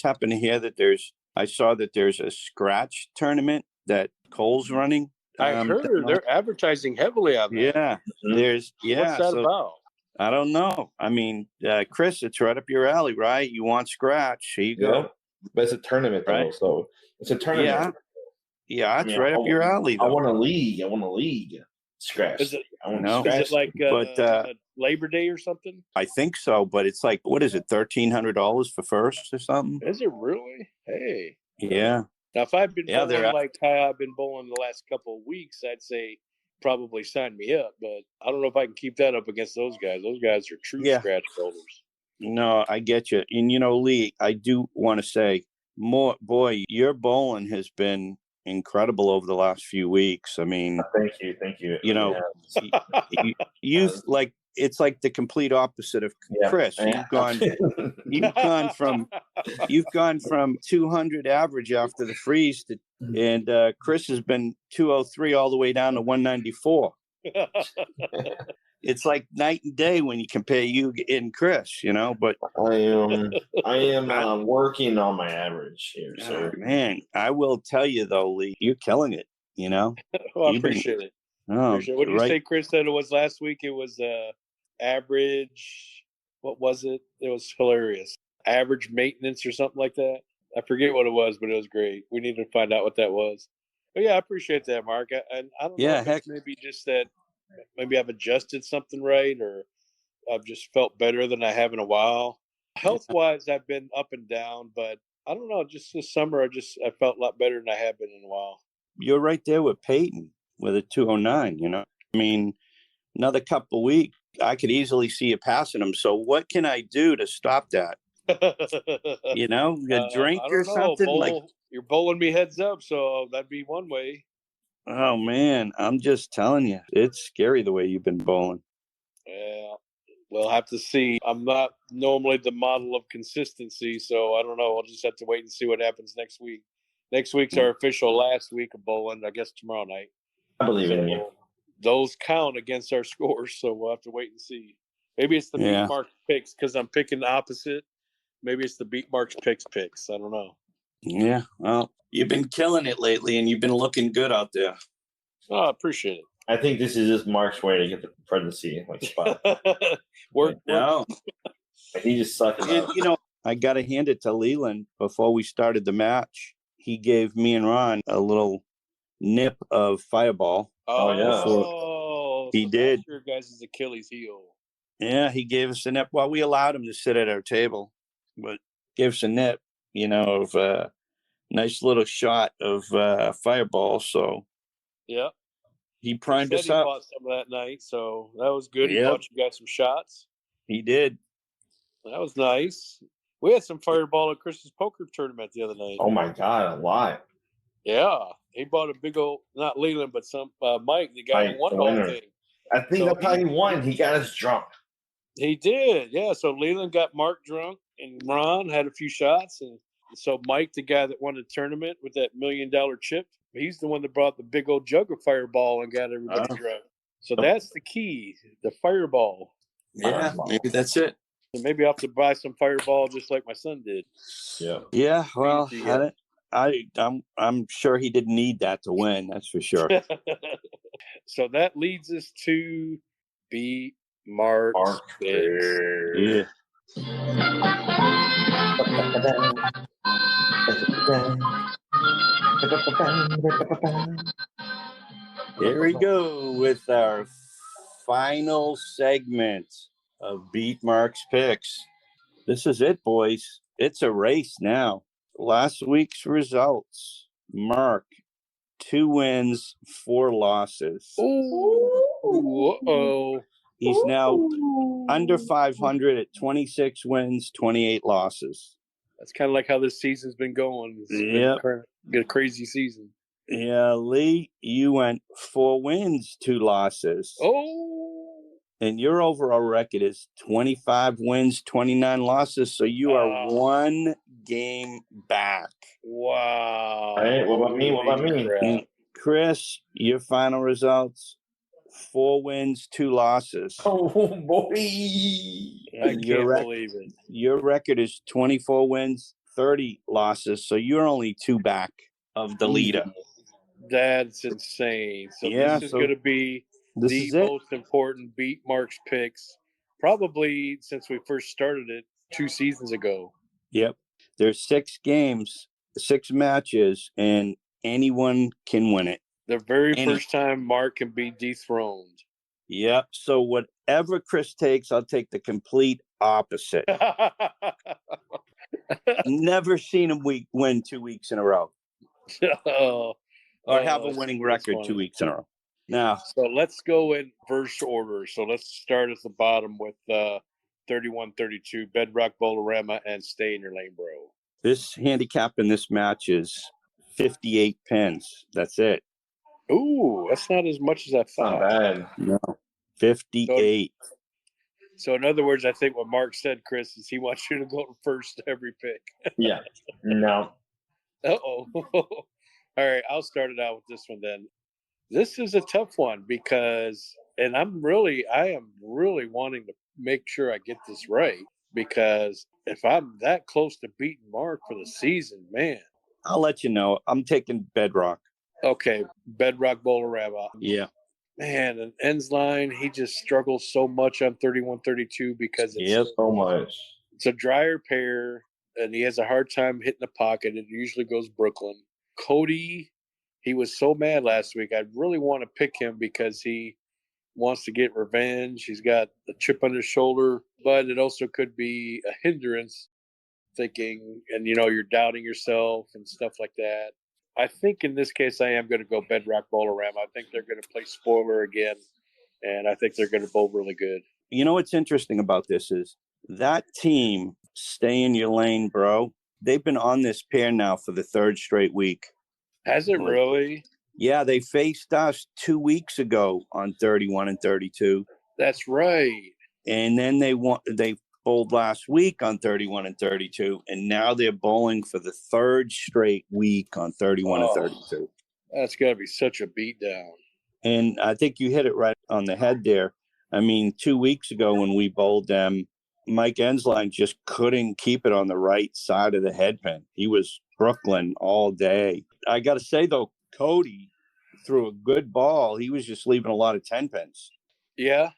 happen to hear that I saw that there's a scratch tournament that Cole's running? I heard they're advertising heavily on that. Yeah. What's that about? I don't know. I mean, Chris, it's right up your alley, right? You want scratch. Here you go. But it's a tournament, though. Right. So it's a tournament. Yeah, it's right up your alley, though. I want a league. Scratch. Is it like Labor Day or something? I think so, but it's like, what is it, $1,300 for first or something? Is it really? Hey. Yeah. Now, if I've been bowling like how I've been bowling the last couple of weeks, I'd say probably sign me up. But I don't know if I can keep that up against those guys. Those guys are true scratch holders. No, I get you. And, Lee, I do want to say, your bowling has been incredible over the last few weeks. I mean, thank you. You like it's like the complete opposite of Chris. Yeah. You've gone from 200 average after the freeze to, and Chris has been 203 all the way down to 194. It's like night and day when you compare you and Chris, you know. But I am working on my average here, sir. Man, I will tell you though, Lee, you're killing it. You know. Well, I You've been- appreciate it. Oh, Appreciate it. What did you right. say, Chris, that it was last week? It was average. What was it? It was hilarious. Average maintenance or something like that. I forget what it was, but it was great. We need to find out what that was. But yeah, I appreciate that, Mark. I don't know if it's maybe just that maybe I've adjusted something right, or I've just felt better than I have in a while. Health-wise, I've been up and down, but I don't know. Just this summer, I felt a lot better than I have been in a while. You're right there with Peyton with a 209. You know, I mean, another couple weeks, I could easily see you passing him. So what can I do to stop that? You know, a drink I or don't know. something? You're bowling me heads up, so that'd be one way. Oh man, I'm just telling you, it's scary the way you've been bowling. Yeah, we'll have to see. I'm not normally the model of consistency, so I don't know. I'll just have to wait and see what happens next week. Next week's our official last week of bowling, I guess tomorrow night. I believe in you. Those count against our scores, so we'll have to wait and see. Maybe it's the beat marks picks because I'm picking the opposite. Maybe it's the beat marks picks. I don't know. Yeah, well, you've been killing it lately, and you've been looking good out there. Oh, I appreciate it. I think this is just Mark's way to get the presidency spot. No, He just sucked it and, up. you know, I got to hand it to Leland. Before we started the match, he gave me and Ron a little nip of Fireball. Oh, yeah. He did. That's your guys' Achilles heel. Yeah, he gave us a nip. Well, we allowed him to sit at our table, but gave us a nip, you know, of a nice little shot of Fireball. So yeah, he primed us he up. bought some of that night, so that was good. He Yep. bought you guys some shots. He did. That was nice. We had some Fireball at Chris's poker tournament the other night. Oh my God, a lot. Yeah, he bought a big old, not Leland, but some Mike, the guy who won the whole winner. thing. I think that's how he won. He got us drunk. He did, yeah. So Leland got Mark drunk, and Ron had a few shots, and so Mike, the guy that won the tournament with that $1 million chip, he's the one that brought the big old jug of Fireball and got everybody drunk. So that's the key, the Fireball. Yeah, maybe that's it. So maybe I'll have to buy some Fireball just like my son did. Yeah. Yeah, well, I'm sure he didn't need that to win. That's for sure. So that leads us to beat Mark. Yeah. Here we go with our final segment of Beat Mark's Picks. This is it, boys. It's a race now. Last week's results. Mark, 2 wins, 4 losses. Uh-oh. He's now under 500 at 26 wins, 28 losses. That's kind of like how this season's been going. It's been a crazy season. Yeah, Lee, you went 4 wins, 2 losses. Oh. And your overall record is 25 wins, 29 losses. So you are 1 game back. Wow. All right, what about me? What about me? And Chris, your final results, 4 wins, 2 losses. Oh, boy. I can't believe it. Your record is 24 wins, 30 losses. So you're only 2 back of the leader. That's insane. So Yeah, this is going to be this the is it. most important Beat Mark's Picks, probably since we first started it 2 seasons ago. Yep. There's 6 games, 6 matches, and anyone can win it. The very first time Mark can be dethroned. Yep. So whatever Chris takes, I'll take the complete opposite. Never seen him win 2 weeks in a row. Or have a winning record 2 weeks in a row. Now, so let's go in verse order. So let's start at the bottom with 31-32, Bedrock Bowl-O-Rama, and Stay in Your Lane, Bro. this handicap in this match is 58 pins. That's it. Ooh, that's not as much as I thought. Not bad. No, 58. So in other words, I think what Mark said, Chris, is he wants you to go first every pick. Yeah. No. Uh-oh. All right, I'll start it out with this one then. This is a tough one because, and I am really wanting to make sure I get this right because if I'm that close to beating Mark for the season, man. I'll let you know. I'm taking Bedrock. Okay, Bedrock Bolarama. Yeah. Man, and Ensline, he just struggles so much on 31-32 because it's So much. It's a drier pair, and he has a hard time hitting the pocket. It usually goes Brooklyn. Cody, he was so mad last week. I really want to pick him because he wants to get revenge. He's got a chip on his shoulder, but it also could be a hindrance, thinking, and you're doubting yourself and stuff like that. I think in this case, I am going to go Bedrock Bolarama. I think they're going to play spoiler again, and I think they're going to bowl really good. You know what's interesting about this is that team, stay in your lane, bro. They've been on this pair now for the third straight week. Has it really? Yeah, they faced us 2 weeks ago on 31-32. That's right. And then they bowled last week on 31-32, and now they're bowling for the third straight week on 31-32. That's got to be such a beatdown. And I think you hit it right on the head there. I mean, 2 weeks ago when we bowled them, Mike Ensline just couldn't keep it on the right side of the headpin. He was Brooklyn all day. I got to say, though, Cody threw a good ball. He was just leaving a lot of 10 pins. Yeah.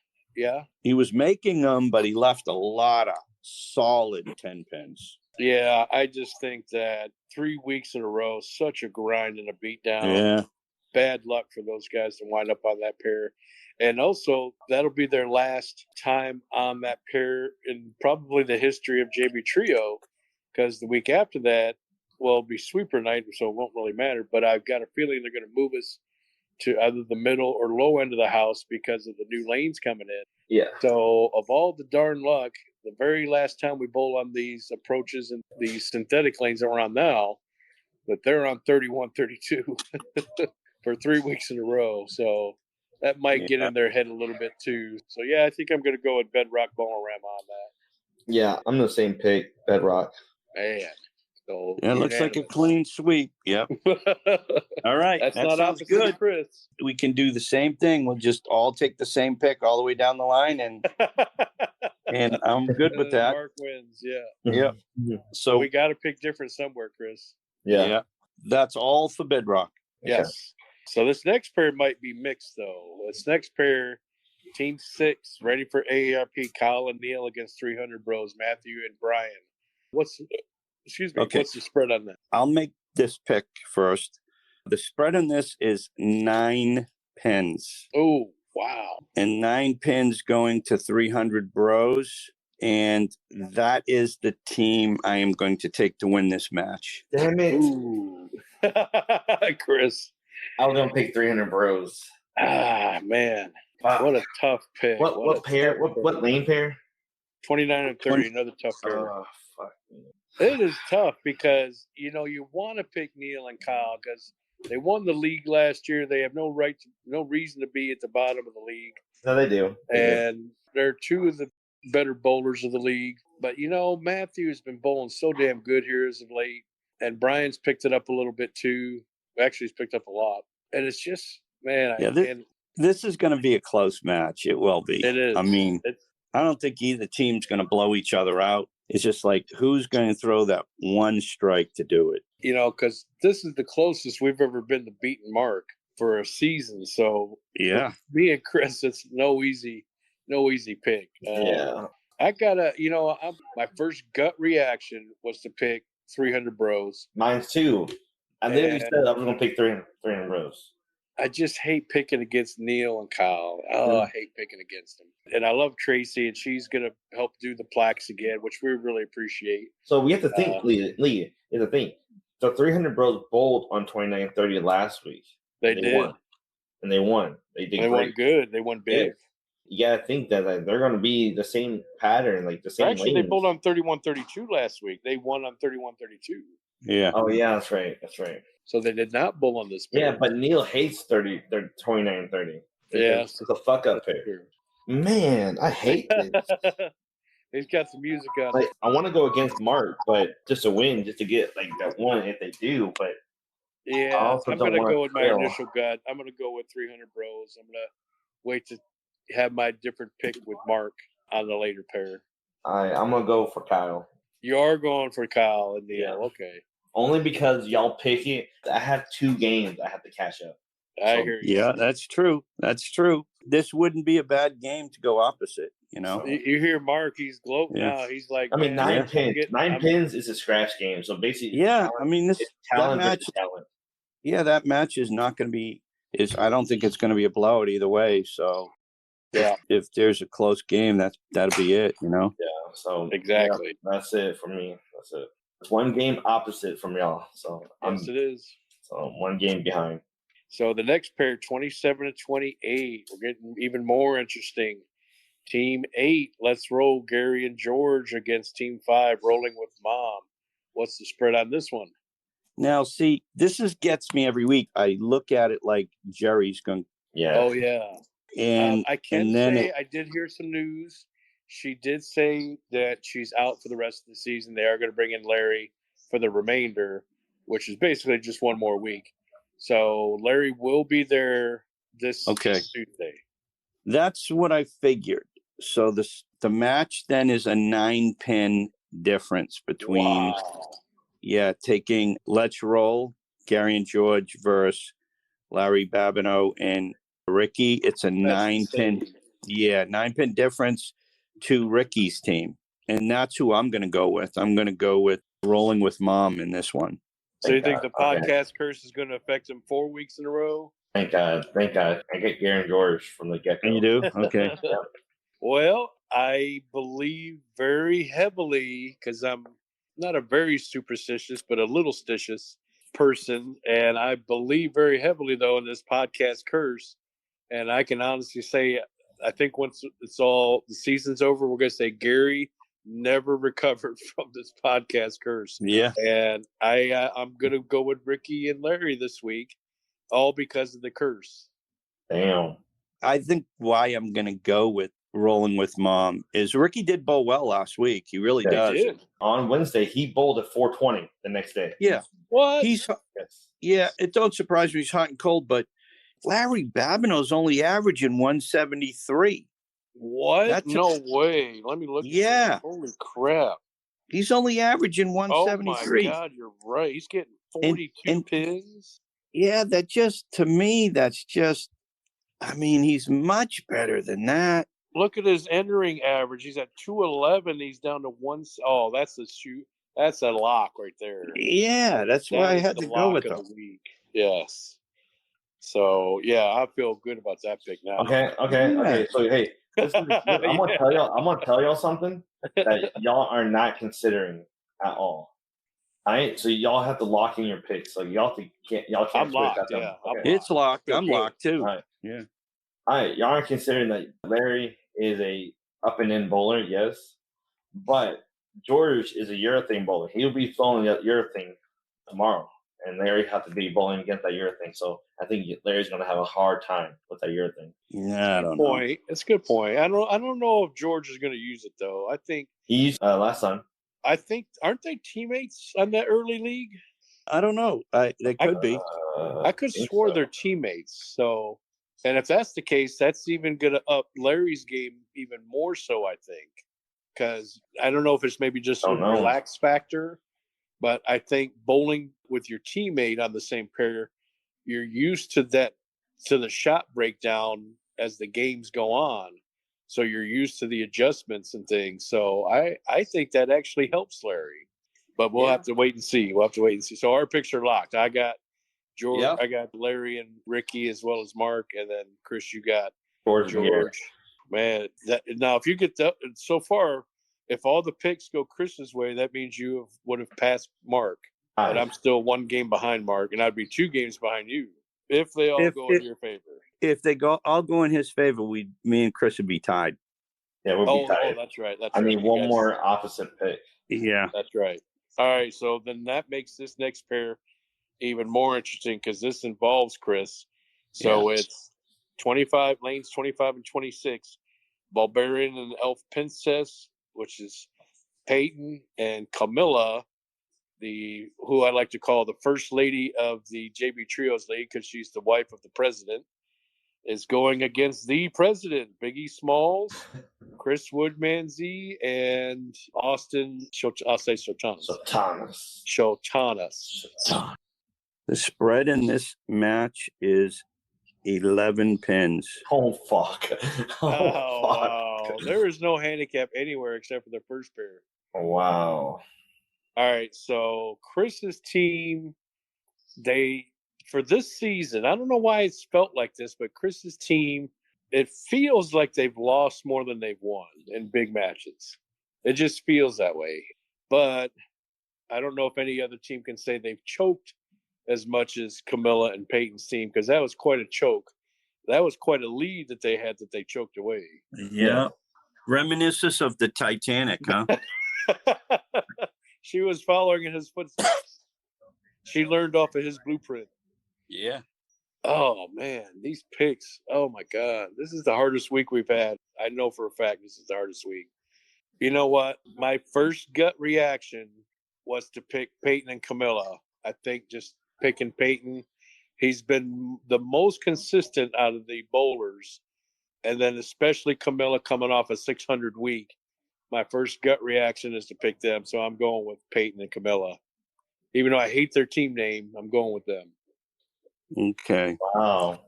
He was making them, but he left a lot of solid 10 pins. Yeah, I just think that 3 weeks in a row, such a grind and a beatdown. Yeah. Bad luck for those guys to wind up on that pair. And also, that'll be their last time on that pair in probably the history of JB Trio, because the week after that, well, it'll be sweeper night, so it won't really matter. But I've got a feeling they're going to move us to either the middle or low end of the house because of the new lanes coming in. Yeah. So of all the darn luck, the very last time we bowl on these approaches and these synthetic lanes that we're on now, but they're on 31-32 for 3 weeks in a row. So that might get in their head a little bit too. So yeah, I think I'm going to go with Bedrock Bolarama on that. Yeah, I'm the same pick, Bedrock. Man. So It looks like a clean sweep. Yep. All right. That's that not sounds opposite good. of Chris. We can do the same thing. We'll just all take the same pick all the way down the line, and I'm good with that. Mark wins, yeah. Yep. So we got to pick different somewhere, Chris. Yeah. That's all for Bedrock. Yes. So this next pair might be mixed, though. This next pair, Team 6, ready for AARP, Kyle and Neil against 300 Bros, Matthew and Brian. What's the spread on that? I'll make this pick first. The spread on this is 9 pins. Oh, wow. And 9 pins going to 300 Bros. And that is the team I am going to take to win this match. Damn it. Ooh. Chris. I was going to pick 300 Bros. Ah, man. Wow. What a tough pick. What pair? What lane pair? 29 and 30, another tough pair. Oh, fuck me. It is tough because, you want to pick Neil and Kyle because they won the league last year. They have no reason to be at the bottom of the league. No, they do. And they're two of the better bowlers of the league. But, Matthew's been bowling so damn good here as of late. And Brian's picked it up a little bit too. Actually, he's picked up a lot. And it's just, man. This is going to be a close match. It will be. It is. I mean, I don't think either team's going to blow each other out. It's just like, who's going to throw that one strike to do it? Because this is the closest we've ever been to beating Mark for a season. So, yeah, me and Chris, it's no easy pick. Yeah. I gotta, my first gut reaction was to pick 300 Bros. Mine too. I literally said I was going to pick 300 Bros. I just hate picking against Neil and Kyle. I hate picking against them. And I love Tracy, and she's going to help do the plaques again, which we really appreciate. So we have to think, Lee, is the thing. So 300 Bros bowled on 29-30 last week. They did. Won. And they won. They did. They won good. They won big. Yeah. You got to think that they're going to be the same pattern, like the same Actually, lanes. they bowled on 31-32 last week. They won on 31-32. Yeah. Oh, yeah, that's right. So they did not bowl on this pair. Yeah, but Neil hates 29-30. Yeah. It's a fuck up pair. Man, I hate this. He's got some music on. Like, I want to go against Mark, but just to win, just to get like that one if they do. But I Yeah, also I'm don't gonna want go with to my fail. initial gut. I'm gonna go with 300 Bros. I'm gonna wait to have my different pick with Mark on the later pair. I'm gonna go for Kyle. You are going for Kyle in the Yeah. okay. Only because y'all pick it. I have 2 games I have to catch up. I So, hear you. Yeah, that's true. That's true. This wouldn't be a bad game to go opposite, you know? You hear Mark? He's gloating Yeah. now. He's like, I mean, man, 9 I'm pins. getting- 9 I'm- pins is a scratch game. So basically, Yeah, I mean, it's that talent match, versus talent. yeah, that match is not going to be, I don't think it's going to be a blowout either way. So, Yeah. if there's a close game, that'll be it, you know? Yeah. So Exactly. yeah, that's it for me. That's it. It's 1 game opposite from y'all. So Yes, it is. so 1 game behind. So the next pair, 27 to 28, we're getting even more interesting. Team 8, let's roll Gary and George against Team 5, rolling with Mom. What's the spread on this one? Now, see, gets me every week. I look at it like Jerry's going, Yeah. Oh, yeah. and I can and then say I did hear some news. She did say that she's out for the rest of the season. They are going to bring in Larry for the remainder, which is basically just one more week. So Larry will be there this Okay. Tuesday. that's what I figured. So the match then is a 9-pin difference between taking Let's Roll, Gary and George versus Larry Babineau and Ricky. It's a 9-pin, 9-pin difference to Ricky's team. And that's who I'm going to go with. I'm going to go with rolling with Mom in this one. So you think the God. Okay. podcast curse is going to affect him 4 weeks in a row? Thank God. Thank God. I get Gary and George from the get-go. And you do? Okay. Well, I believe very heavily because I'm not a very superstitious, but a little stitious person. And I believe very heavily, though, in this podcast curse. And I can honestly say, I think once it's all the season's over, we're going to say Gary never recovered from this podcast curse. Yeah. And I'm going to go with Ricky and Larry this week, all because of the curse. Damn. I think why I'm going to go with rolling with Mom is Ricky did bowl well last week. He really Yeah, does. He did. On Wednesday, he bowled at 420 the next day. Yeah. What? Yes. It don't surprise me he's hot and cold, but Larry Babineau's only averaging 173. What? That's No way. Let me look. Yeah. Holy crap. He's only averaging Oh, my 173. God. You're right. He's getting 42 pins. Yeah, that just, to me, that's just, I mean, he's much better than that. Look at his entering average. He's at 211. He's down to one. Oh, that's a shoot. That's a lock right there. Yeah, that's That why I is had the to go lock with of him. the week. Yes. So, yeah, I feel good about that pick now. Okay. So hey, I'm gonna tell y'all. I'm gonna tell y'all something that y'all are not considering at all. All right. So y'all have to lock in your picks. Like y'all can't. Y'all can't. I'm switch locked, at them. yeah. I'm Okay. It's locked. Feel I'm good. locked too. All right. Yeah. All right. Y'all are considering that Larry is a up and in bowler. Yes, but George is a urethane bowler. He'll be throwing the urethane tomorrow, and Larry have to be bowling against that urethane. So I think Larry's going to have a hard time with that urethane. Yeah, I don't know. Point. It's a good point. I don't know if George is going to use it though. I think He used last time. aren't they teammates on that early league? I don't know. They could be. I could think swore so. they're teammates. So, and if that's the case, that's even going to up Larry's game even more so, I think. Because I don't know if it's maybe just a Don't know. relax factor, but I think bowling with your teammate on the same pair, you're used to that, to the shot breakdown as the games go on. So you're used to the adjustments and things. So I think that actually helps Larry. But we'll have to wait and see. So our picks are locked. I got George, Yep. I got Larry and Ricky as well as Mark, and then Chris, you got George. George. Man, that now if you get that so far, if all the picks go Chris's way, that means you would have passed Mark, and I'm still 1 game behind Mark, and I'd be 2 games behind you if they all go in your favor. If they go, I'll go in his favor. Me and Chris would be tied. Yeah, we'll be tied. That's right. I need one more opposite pick. Yeah. That's right. All right, so then that makes this next pair even more interesting because this involves Chris. So it's 25 lanes, 25 and 26. Barbarian and Elf Princess, which is Peyton, and Camilla, who I like to call the first lady of the JB Trios League because she's the wife of the president, is going against the president, Biggie Smalls, Chris Woodmansey, and Austin. I'll say Shotanas. Shotanas. The spread in this match is 11 pins. Oh, fuck. Wow. There is no handicap anywhere except for the first pair. Wow. All right, so Chris's team, for this season, I don't know why it's felt like this, but Chris's team, it feels like they've lost more than they've won in big matches. It just feels that way. But I don't know if any other team can say they've choked as much as Camilla and Peyton's team, because that was quite a choke. That was quite a lead that they had that they choked away. Yeah. Reminiscent of the Titanic, huh? She was following in his footsteps. She learned off of his blueprint. Yeah. Oh, man, these picks. Oh, my God. This is the hardest week we've had. I know for a fact this is the hardest week. You know what? My first gut reaction was to pick Peyton and Camilla. I think just picking Peyton. He's been the most consistent out of the bowlers. And then especially Camilla coming off a 600 week. My first gut reaction is to pick them. So I'm going with Peyton and Camilla. Even though I hate their team name, I'm going with them. Okay. Wow.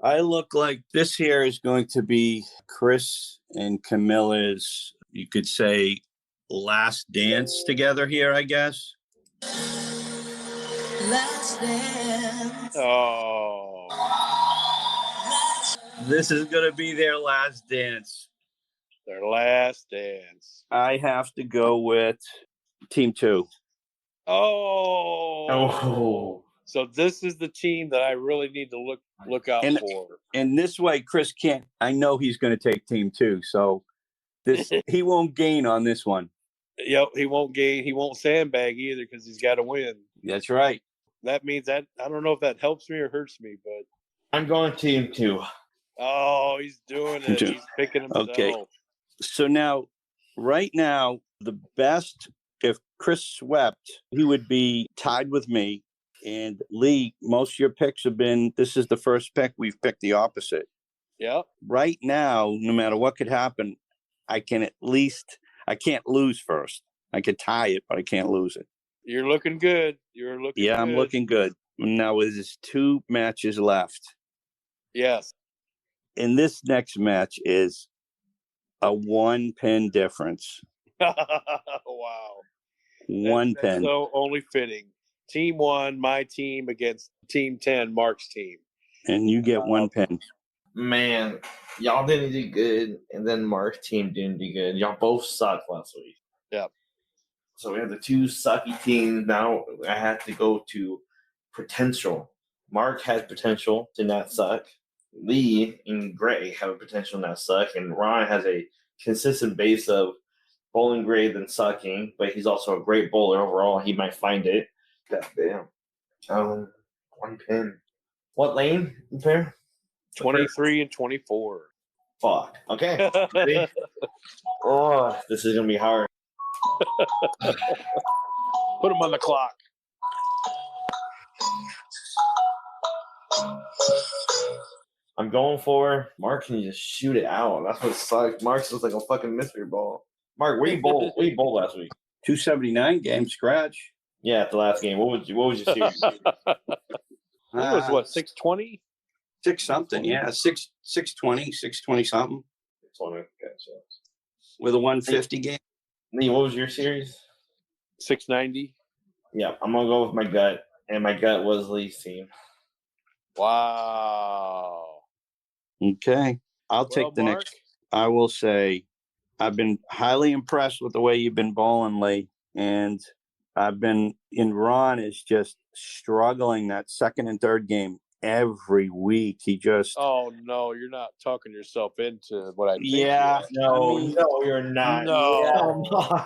I look like this here is going to be Chris and Camilla's, you could say, last dance together here, I guess. Last dance. Oh. This is going to be their last dance. Their last dance. I have to go with Team 2. Oh. So this is the team that I really need to look out for. And this way, Chris can't. I know he's going to take Team 2, so he won't gain on this one. Yep, he won't gain. He won't sandbag either because he's got to win. That's right. That means that I don't know if that helps me or hurts me, but I'm going Team 2. Oh, he's doing it. He's picking himself. Okay. So now, right now, the best, if Chris swept, he would be tied with me. And Lee, most of your picks have been, this is the first pick, we've picked the opposite. Yeah. Right now, no matter what could happen, I can't lose first. I could tie it, but I can't lose it. You're looking good. Yeah, I'm looking good. Now, there's 2 matches left. Yes. And this next match is a 1-pin difference. Wow. 1 pin. So only fitting. Team 1, my team against Team 10, Mark's team. And you get 1 pin. Man, y'all didn't do good, and then Mark's team didn't do good. Y'all both sucked last week. Yep. So we have the 2 sucky teams. Now I have to go to potential. Mark has potential to not suck. Lee and Gray have a potential to not suck. And Ron has a consistent base of bowling great than sucking, but he's also a great bowler overall. He might find it. God damn. 1 pin. What lane, pair? 23 and 24. Fuck. Okay. Oh, this is going to be hard. Put him on the clock. I'm going for Mark. Can you just shoot it out? That's what sucks. Mark's looks like a fucking mystery ball. Mark, where you bowl? Where you bowl last week? 279 game scratch. Yeah, at the last game. What was your series? It was what, 620? 6 something, yeah. 620, 620 something. 20. Okay, so. With a 150 game. Lee, what was your series? 690. Yeah, I'm gonna go with my gut, and my gut was Lee's team. Wow. Okay. I'll take the Mark, next. I will say I've been highly impressed with the way you've been bowling, Lee. And Ron is just struggling that second and third game every week. He just. Oh, no, you're not talking yourself into what I think. Yeah. No, I mean, no, you're not. No. Come on.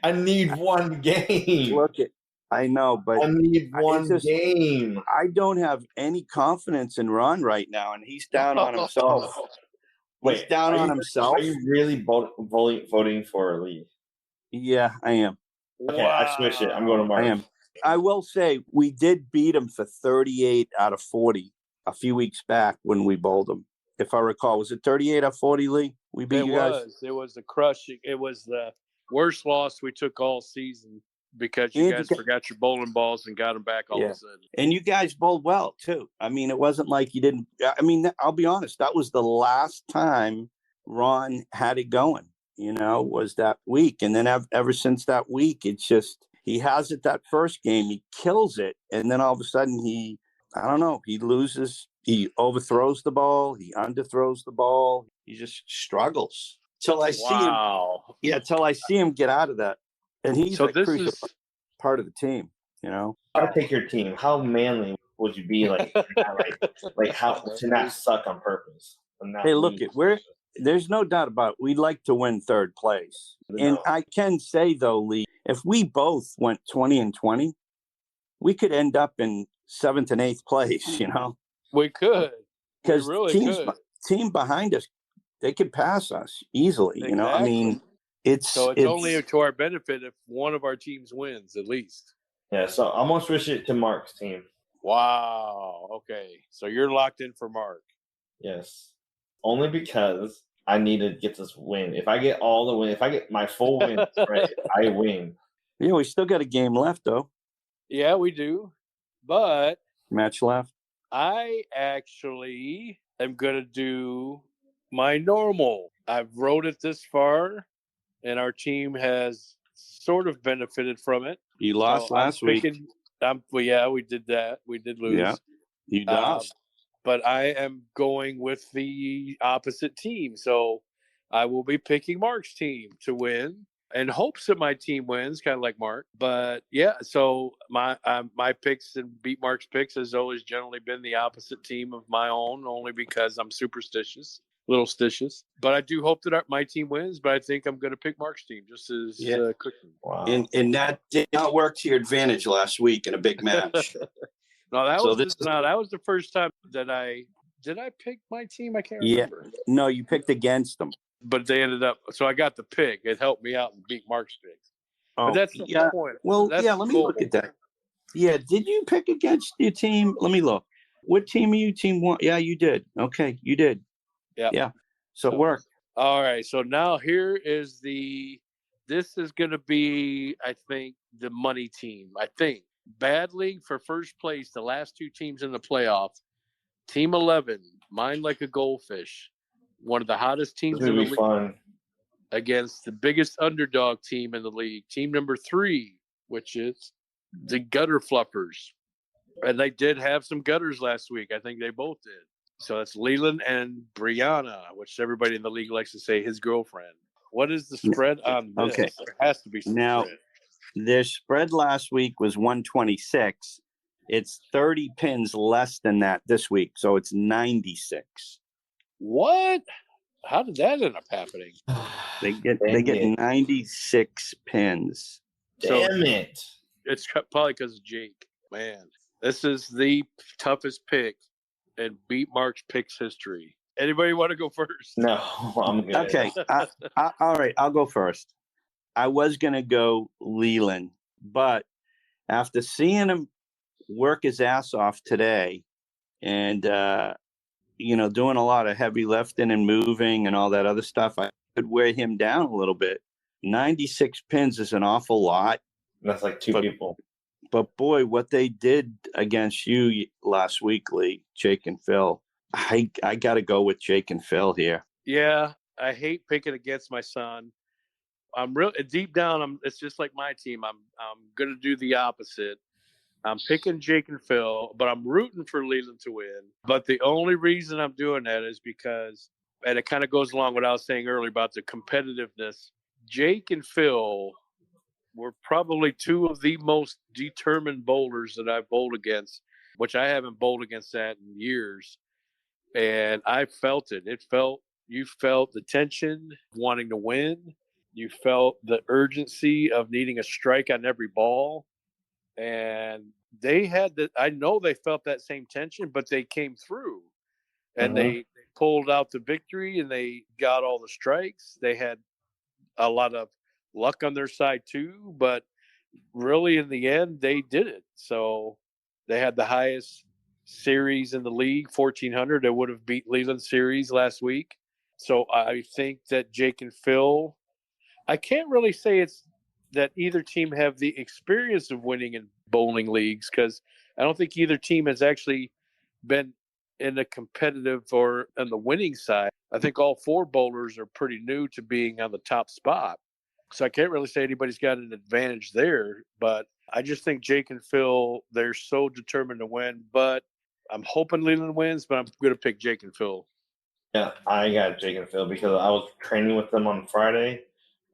I need one game. Look it. I know, but I need one just- game. I don't have any confidence in Ron right now, and he's down on himself. He's down on himself. Are you really voting for Lee? Yeah, I am. Okay, I switched it. I'm going to Mark. I am. I will say we did beat him for 38 out of 40 a few weeks back when we bowled him. If I recall, was it 38 out of 40, Lee? We beat you guys? It was a crushing. It was the worst loss we took all season because you guys forgot your bowling balls and got them back all of a sudden. And you guys bowled well, too. I mean, it wasn't like you didn't. I mean, I'll be honest. That was the last time Ron had it going, was that week. And then ever since that week, it's just, he has it that first game. He kills it. And then all of a sudden he loses. He overthrows the ball. He underthrows the ball. He just struggles till I see him. Yeah, till I see him get out of that. And he's a crucial part of the team, I'll pick your team. How manly would you be how to not suck on purpose? Hey, look, there's no doubt about it. We'd like to win third place. And I can say, though, Lee, if we both went 20-20, we could end up in 7th and 8th place, We could. Because team behind us, they could pass us easily, Exactly. I mean, it's only to our benefit if one of our teams wins, at least. Yeah, so I'm going to switch it to Mark's team. Wow. Okay. So you're locked in for Mark. Yes. Only because I need to get this win. If I get all the win, if I get my full win, right, I win. Yeah, we still got a game left, though. Yeah, we do. But match left. I actually am going to do my normal. I've wrote it this far, and our team has sort of benefited from it. You lost last week. We did that. We did lose. Yeah, you lost. But I am going with the opposite team. So I will be picking Mark's team to win in hopes that my team wins, kind of like Mark. But yeah, so my picks and beat Mark's picks has always generally been the opposite team of my own, only because I'm superstitious, little stitious. But I do hope that my team wins, but I think I'm going to pick Mark's team just as cooking. Wow. And that did not work to your advantage last week in a big match. No, that was the first time that I pick my team. I can't remember. No, you picked against them. But they ended up. So I got the pick. It helped me out and beat Mark's picks. Oh, but that's the point. Well, let me look at that. Yeah, did you pick against your team? Let me look. What team are you? Team one? Yeah, you did. Okay, you did. Yeah. So it worked. All right. So now here is this is going to be, I think, the money team. I think. Battling for first place, the last two teams in the playoff. Team 11, Mind Like a Goldfish, one of the hottest teams in the league. Fun. Against the biggest underdog team in the league, team number 3, which is the Gutter Fluffers. And they did have some gutters last week. I think they both did. So that's Leland and Brianna, which everybody in the league likes to say his girlfriend. What is the spread on this? Okay. There has to be some spread. Their spread last week was 126. It's 30 pins less than that this week, so it's 96. What? How did that end up happening? They get 96 pins. Damn it! It's probably because of Jake. Man, this is the toughest pick in Beat Mark's picks history. Anybody want to go first? No, I'm good. Okay, all right, I'll go first. I was going to go Leland, but after seeing him work his ass off today and, doing a lot of heavy lifting and moving and all that other stuff, I could wear him down a little bit. 96 pins is an awful lot. That's like two people. But boy, what they did against you last week, Lee, Jake and Phil, I got to go with Jake and Phil here. Yeah, I hate picking against my son. I'm real deep down. It's just like my team. I'm gonna do the opposite. I'm picking Jake and Phil, but I'm rooting for Leland to win. But the only reason I'm doing that is because, and it kind of goes along with what I was saying earlier about the competitiveness. Jake and Phil were probably two of the most determined bowlers that I've bowled against, which I haven't bowled against that in years. And I felt it. You felt the tension, wanting to win. You felt the urgency of needing a strike on every ball. And they had I know they felt that same tension, but they came through and they pulled out the victory and they got all the strikes. They had a lot of luck on their side too, but really in the end they did it. So they had the highest series in the league, 1,400. They would have beat Leland series last week. So I think that Jake and Phil, I can't really say it's that either team have the experience of winning in bowling leagues, because I don't think either team has actually been in a competitive or on the winning side. I think all four bowlers are pretty new to being on the top spot. So I can't really say anybody's got an advantage there, but I just think Jake and Phil, they're so determined to win, but I'm hoping Leland wins, but I'm going to pick Jake and Phil. Yeah, I got Jake and Phil because I was training with them on Friday,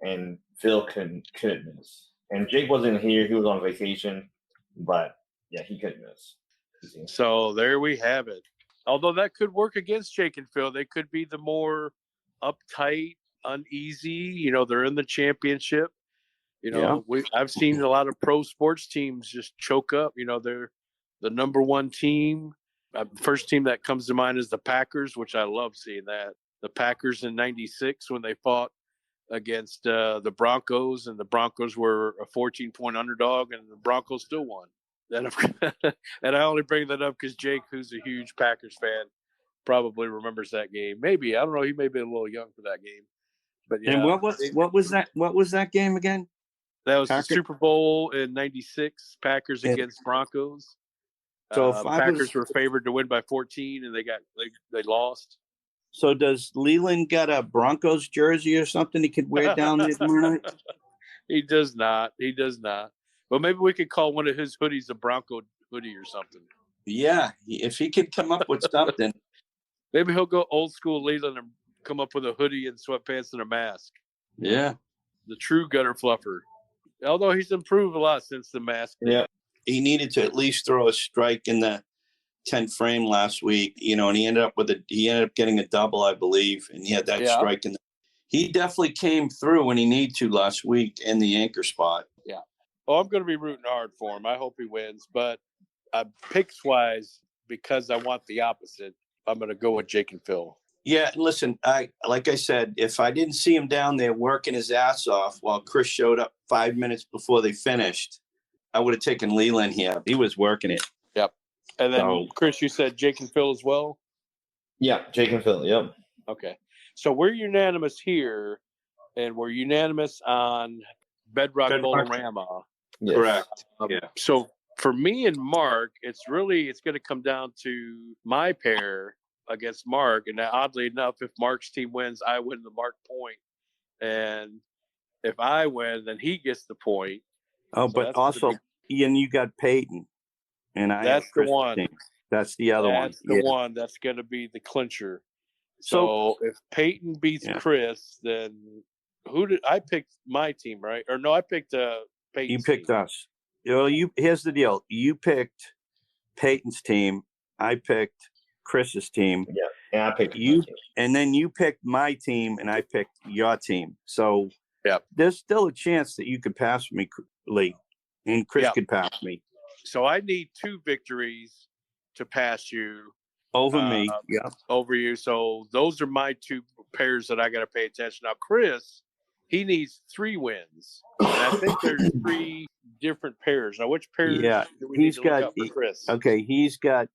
and Phil couldn't miss. And Jake wasn't here; he was on vacation, but yeah, he couldn't miss. So there we have it. Although that could work against Jake and Phil, they could be the more uptight, uneasy. You know, they're in the championship. You know, I've seen a lot of pro sports teams just choke up. You know, they're the number one team. First team that comes to mind is the Packers, which I love seeing that. The Packers in '96 when they fought against the Broncos, and the Broncos were a 14-point underdog, and the Broncos still won. And I only bring that up because Jake, who's a huge Packers fan, probably remembers that game. Maybe, I don't know, he may be a little young for that game. But yeah. And what was that? What was that game again? That was the Super Bowl in '96, Packers against Broncos. So Packers were favored to win by 14, and they lost. So does Leland got a Broncos jersey or something he could wear down there tomorrow night? He does not. But maybe we could call one of his hoodies a Bronco hoodie or something. Yeah, if he could come up with something. Maybe he'll go old school Leland and come up with a hoodie and sweatpants and a mask. Yeah. The true gutter fluffer. Although he's improved a lot since the mask. Yeah. He needed to at least throw a strike in the 10th frame last week, you know, and he ended up getting a double, I believe, and he had that strike in he definitely came through when he needed to last week in the anchor spot. Yeah. Oh, I'm going to be rooting hard for him. I hope he wins, but picks wise, because I want the opposite, I'm going to go with Jake and Phil. Yeah, listen, like I said, if I didn't see him down there working his ass off while Chris showed up 5 minutes before they finished, I would have taken Leland here. He was working it. Yep. And then, Chris, you said Jake and Phil as well? Yeah, Jake and Phil, yep. Okay. So we're unanimous here, and we're unanimous on Bedrock Bowlorama. Yes. Correct. Yeah. So for me and Mark, it's going to come down to my pair against Mark. And oddly enough, if Mark's team wins, I win the Mark point. And if I win, then he gets the point. Oh, so but also, Ian, you got Peyton. And that's the one. Team. That's the other one. That's the one that's going to be the clincher. So if Peyton beats Chris, then I picked my team, right? Or no, I picked Peyton's You picked team. Us. Here's the deal. You picked Peyton's team. I picked Chris's team. Yeah, and I picked you. And then you picked my team, and I picked your team. So there's still a chance that you could pass me, Lee, and Chris could pass me. So I need 2 victories to pass you. Over me, over you. So those are my 2 pairs that I got to pay attention. Now, Chris, he needs 3 wins. And I think there's 3 different pairs. Now, which pairs do we need to look up for Chris? Okay, he's got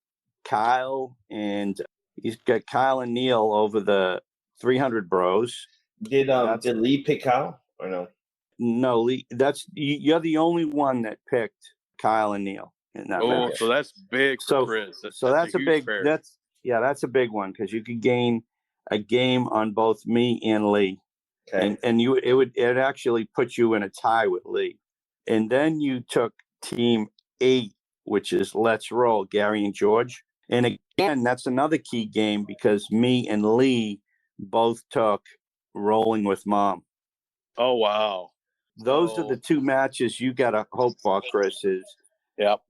Kyle and Neil over the 300 bros. Did Lee pick Kyle or no? No, Lee. You're the only one that picked Kyle and Neil. So that's big for Chris. That's a big pair. That's a big one because you could gain a game on both me and Lee. Okay. And it actually put you in a tie with Lee. And then you took team 8, which is Let's Roll, Gary and George. And again, that's another key game because me and Lee both took Rolling with Mom. Oh wow. Those are the 2 matches you gotta hope for, Chris, is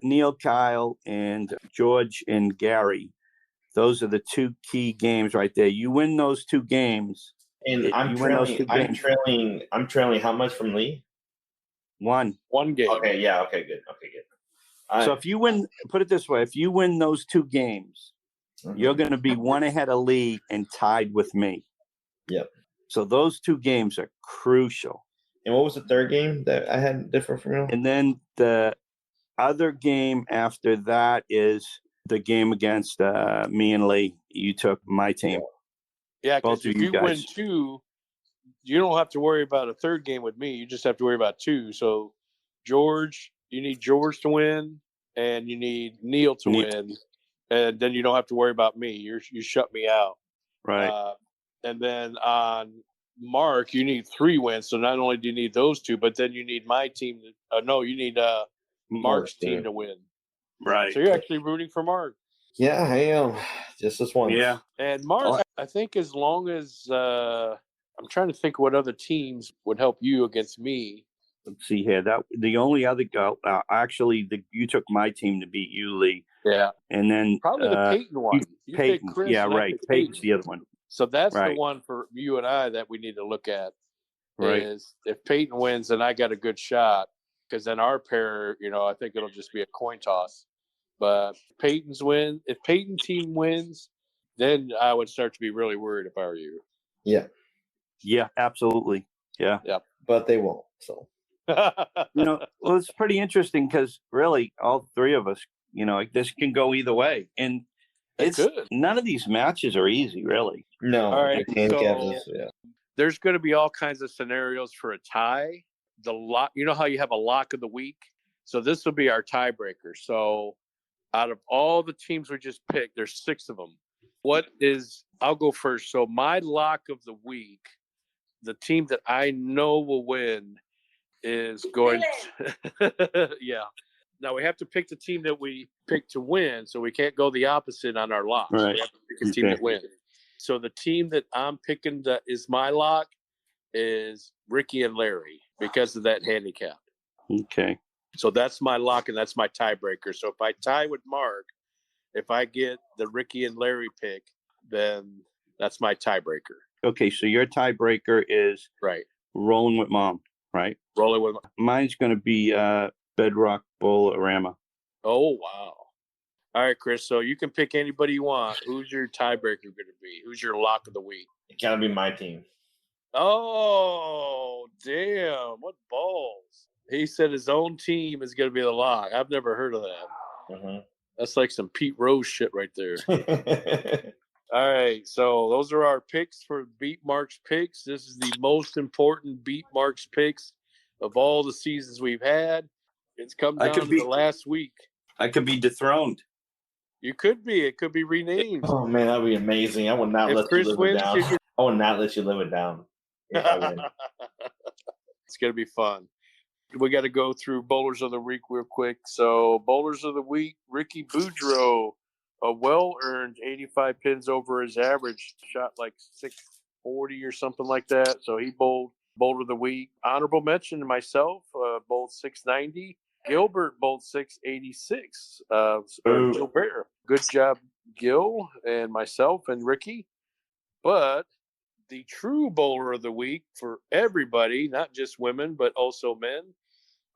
Neil, Kyle, and George and Gary. Those are the 2 key games right there. You win those 2 games. And I'm trailing how much from Lee? 1 game. Okay, good. So if you win, put it this way, if you win those 2 games, You're going to be one ahead of Lee and tied with me. Yep. So those 2 games are crucial. And what was the third game that I had different from you? And then the other game after that is the game against me and Lee. You took my team. Yeah, Both because of if you you win guys. 2, you don't have to worry about a third game with me. You just have to worry about 2. So, George, you need George to win, and you need Neil to win, and then you don't have to worry about me. You shut me out. Right. And then on Mark, you need 3 wins. So not only do you need those 2, but then you need my team. You need Mark's team to win. Right. So you're actually rooting for Mark. Yeah, I am. Just this one. Yeah. And Mark, I think as long as I'm trying to think what other teams would help you against me. Let's see here. That the only other go. Actually, you took my team to beat you, Lee. Yeah. And then Probably the Peyton one. You picked Peyton. Chris, Yeah, and I right. picked Peyton's the other one. So that's the Right. one for you and I that we need to look at. Right. Is if Peyton wins, then I got a good shot. Because then our pair, I think it'll just be a coin toss. But if Peyton team wins, then I would start to be really worried if I were you. Yeah. Yeah, absolutely. Yeah. But they won't. So. Well, it's pretty interesting because really all 3 of us, this can go either way. And none of these matches are easy, really. No. All right. Yeah. There's going to be all kinds of scenarios for a tie. The lock, how you have a lock of the week? So this will be our tiebreaker. So out of all the teams we just picked, there's 6 of them. I'll go first. So my lock of the week, the team that I know will win is going yeah. Now we have to pick the team that we pick to win, so we can't go the opposite on our locks. Right. We have to pick a team that wins. So the team that I'm picking that is my lock is Ricky and Larry because of that handicap. Okay. So that's my lock and that's my tiebreaker. So if I tie with Mark, if I get the Ricky and Larry pick, then that's my tiebreaker. Okay, so your tiebreaker is Right. rolling with Mom, right? Rolling with Mine's going to be Bedrock Bowl-Orama. Oh, wow. All right, Chris. So you can pick anybody you want. Who's your tiebreaker going to be? Who's your lock of the week? It gotta be my team. Oh, damn. What balls. He said his own team is going to be the lock. I've never heard of that. Mm-hmm. That's like some Pete Rose shit right there. All right. So those are our picks for Beat Mark's Picks. This is the most important Beat Mark's Picks of all the seasons we've had. It's come down to the last week. I could be dethroned. You could be. It could be renamed. Oh, man, that'd be amazing. I would not let Chris you live wins, it down. I would not let you live it down. If I win. It's going to be fun. We got to go through Bowlers of the Week real quick. So, Bowlers of the Week, Ricky Boudreau, a well-earned 85 pins over his average, shot like 640 or something like that. So, he bowled Bowler of the Week. Honorable mention to myself, bowled 690. Gilbert bowled 686. Gilbert. Good job, Gil, and myself and Ricky. But the true Bowler of the Week for everybody, not just women, but also men,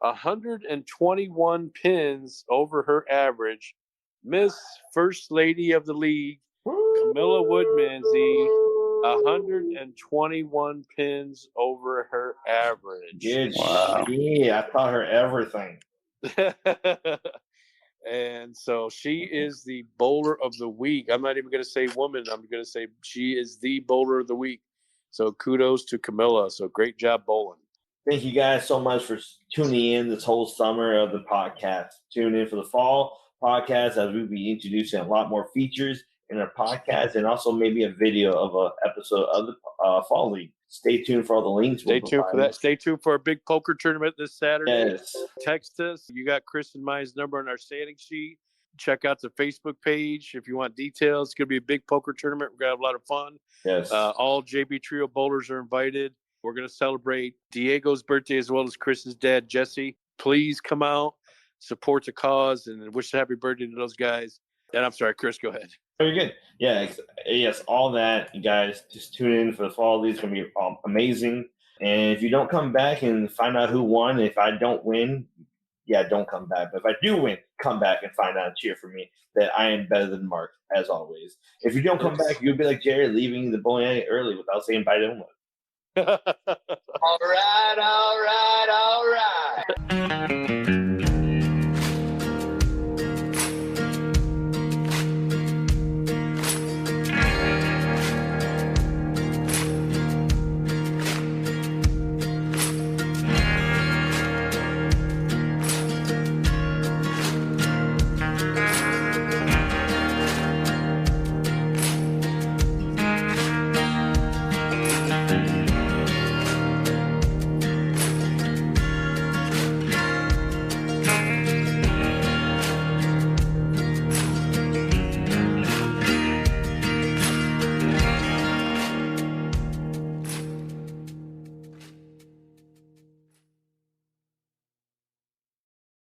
121 pins over her average. Miss First Lady of the League, Camilla Woodmansey, 121 pins over her average. Good. Wow. Yeah, I taught her everything. And so she is the Bowler of the Week. I'm not even going to say woman. I'm going to say she is the Bowler of the Week. So kudos to Camilla. So great job bowling. Thank you guys so much for tuning in this whole summer of the podcast. Tune in for the fall podcast as we'll be introducing a lot more features in our podcast and also maybe a video of an episode of the Fall League. Stay tuned for all the links. Stay tuned for that. Stay tuned for our big poker tournament this Saturday. Yes. Text us. You got Chris and mine's number on our standing sheet. Check out the Facebook page if you want details. It's going to be a big poker tournament. We're going to have a lot of fun. Yes. All JB Trio bowlers are invited. We're going to celebrate Diego's birthday as well as Chris's dad, Jesse. Please come out, support the cause, and wish a happy birthday to those guys. And I'm sorry, Chris, go ahead. Very good. Yeah, yes, all that. You guys just tune in for the Fall League. It's going to be amazing. And if you don't come back and find out who won, if I don't win, yeah, don't come back. But if I do win, come back and find out and cheer for me that I am better than Mark, as always. If you don't come back, you'll be like Jared, leaving the bowling alley early without saying bye to anyone. All right.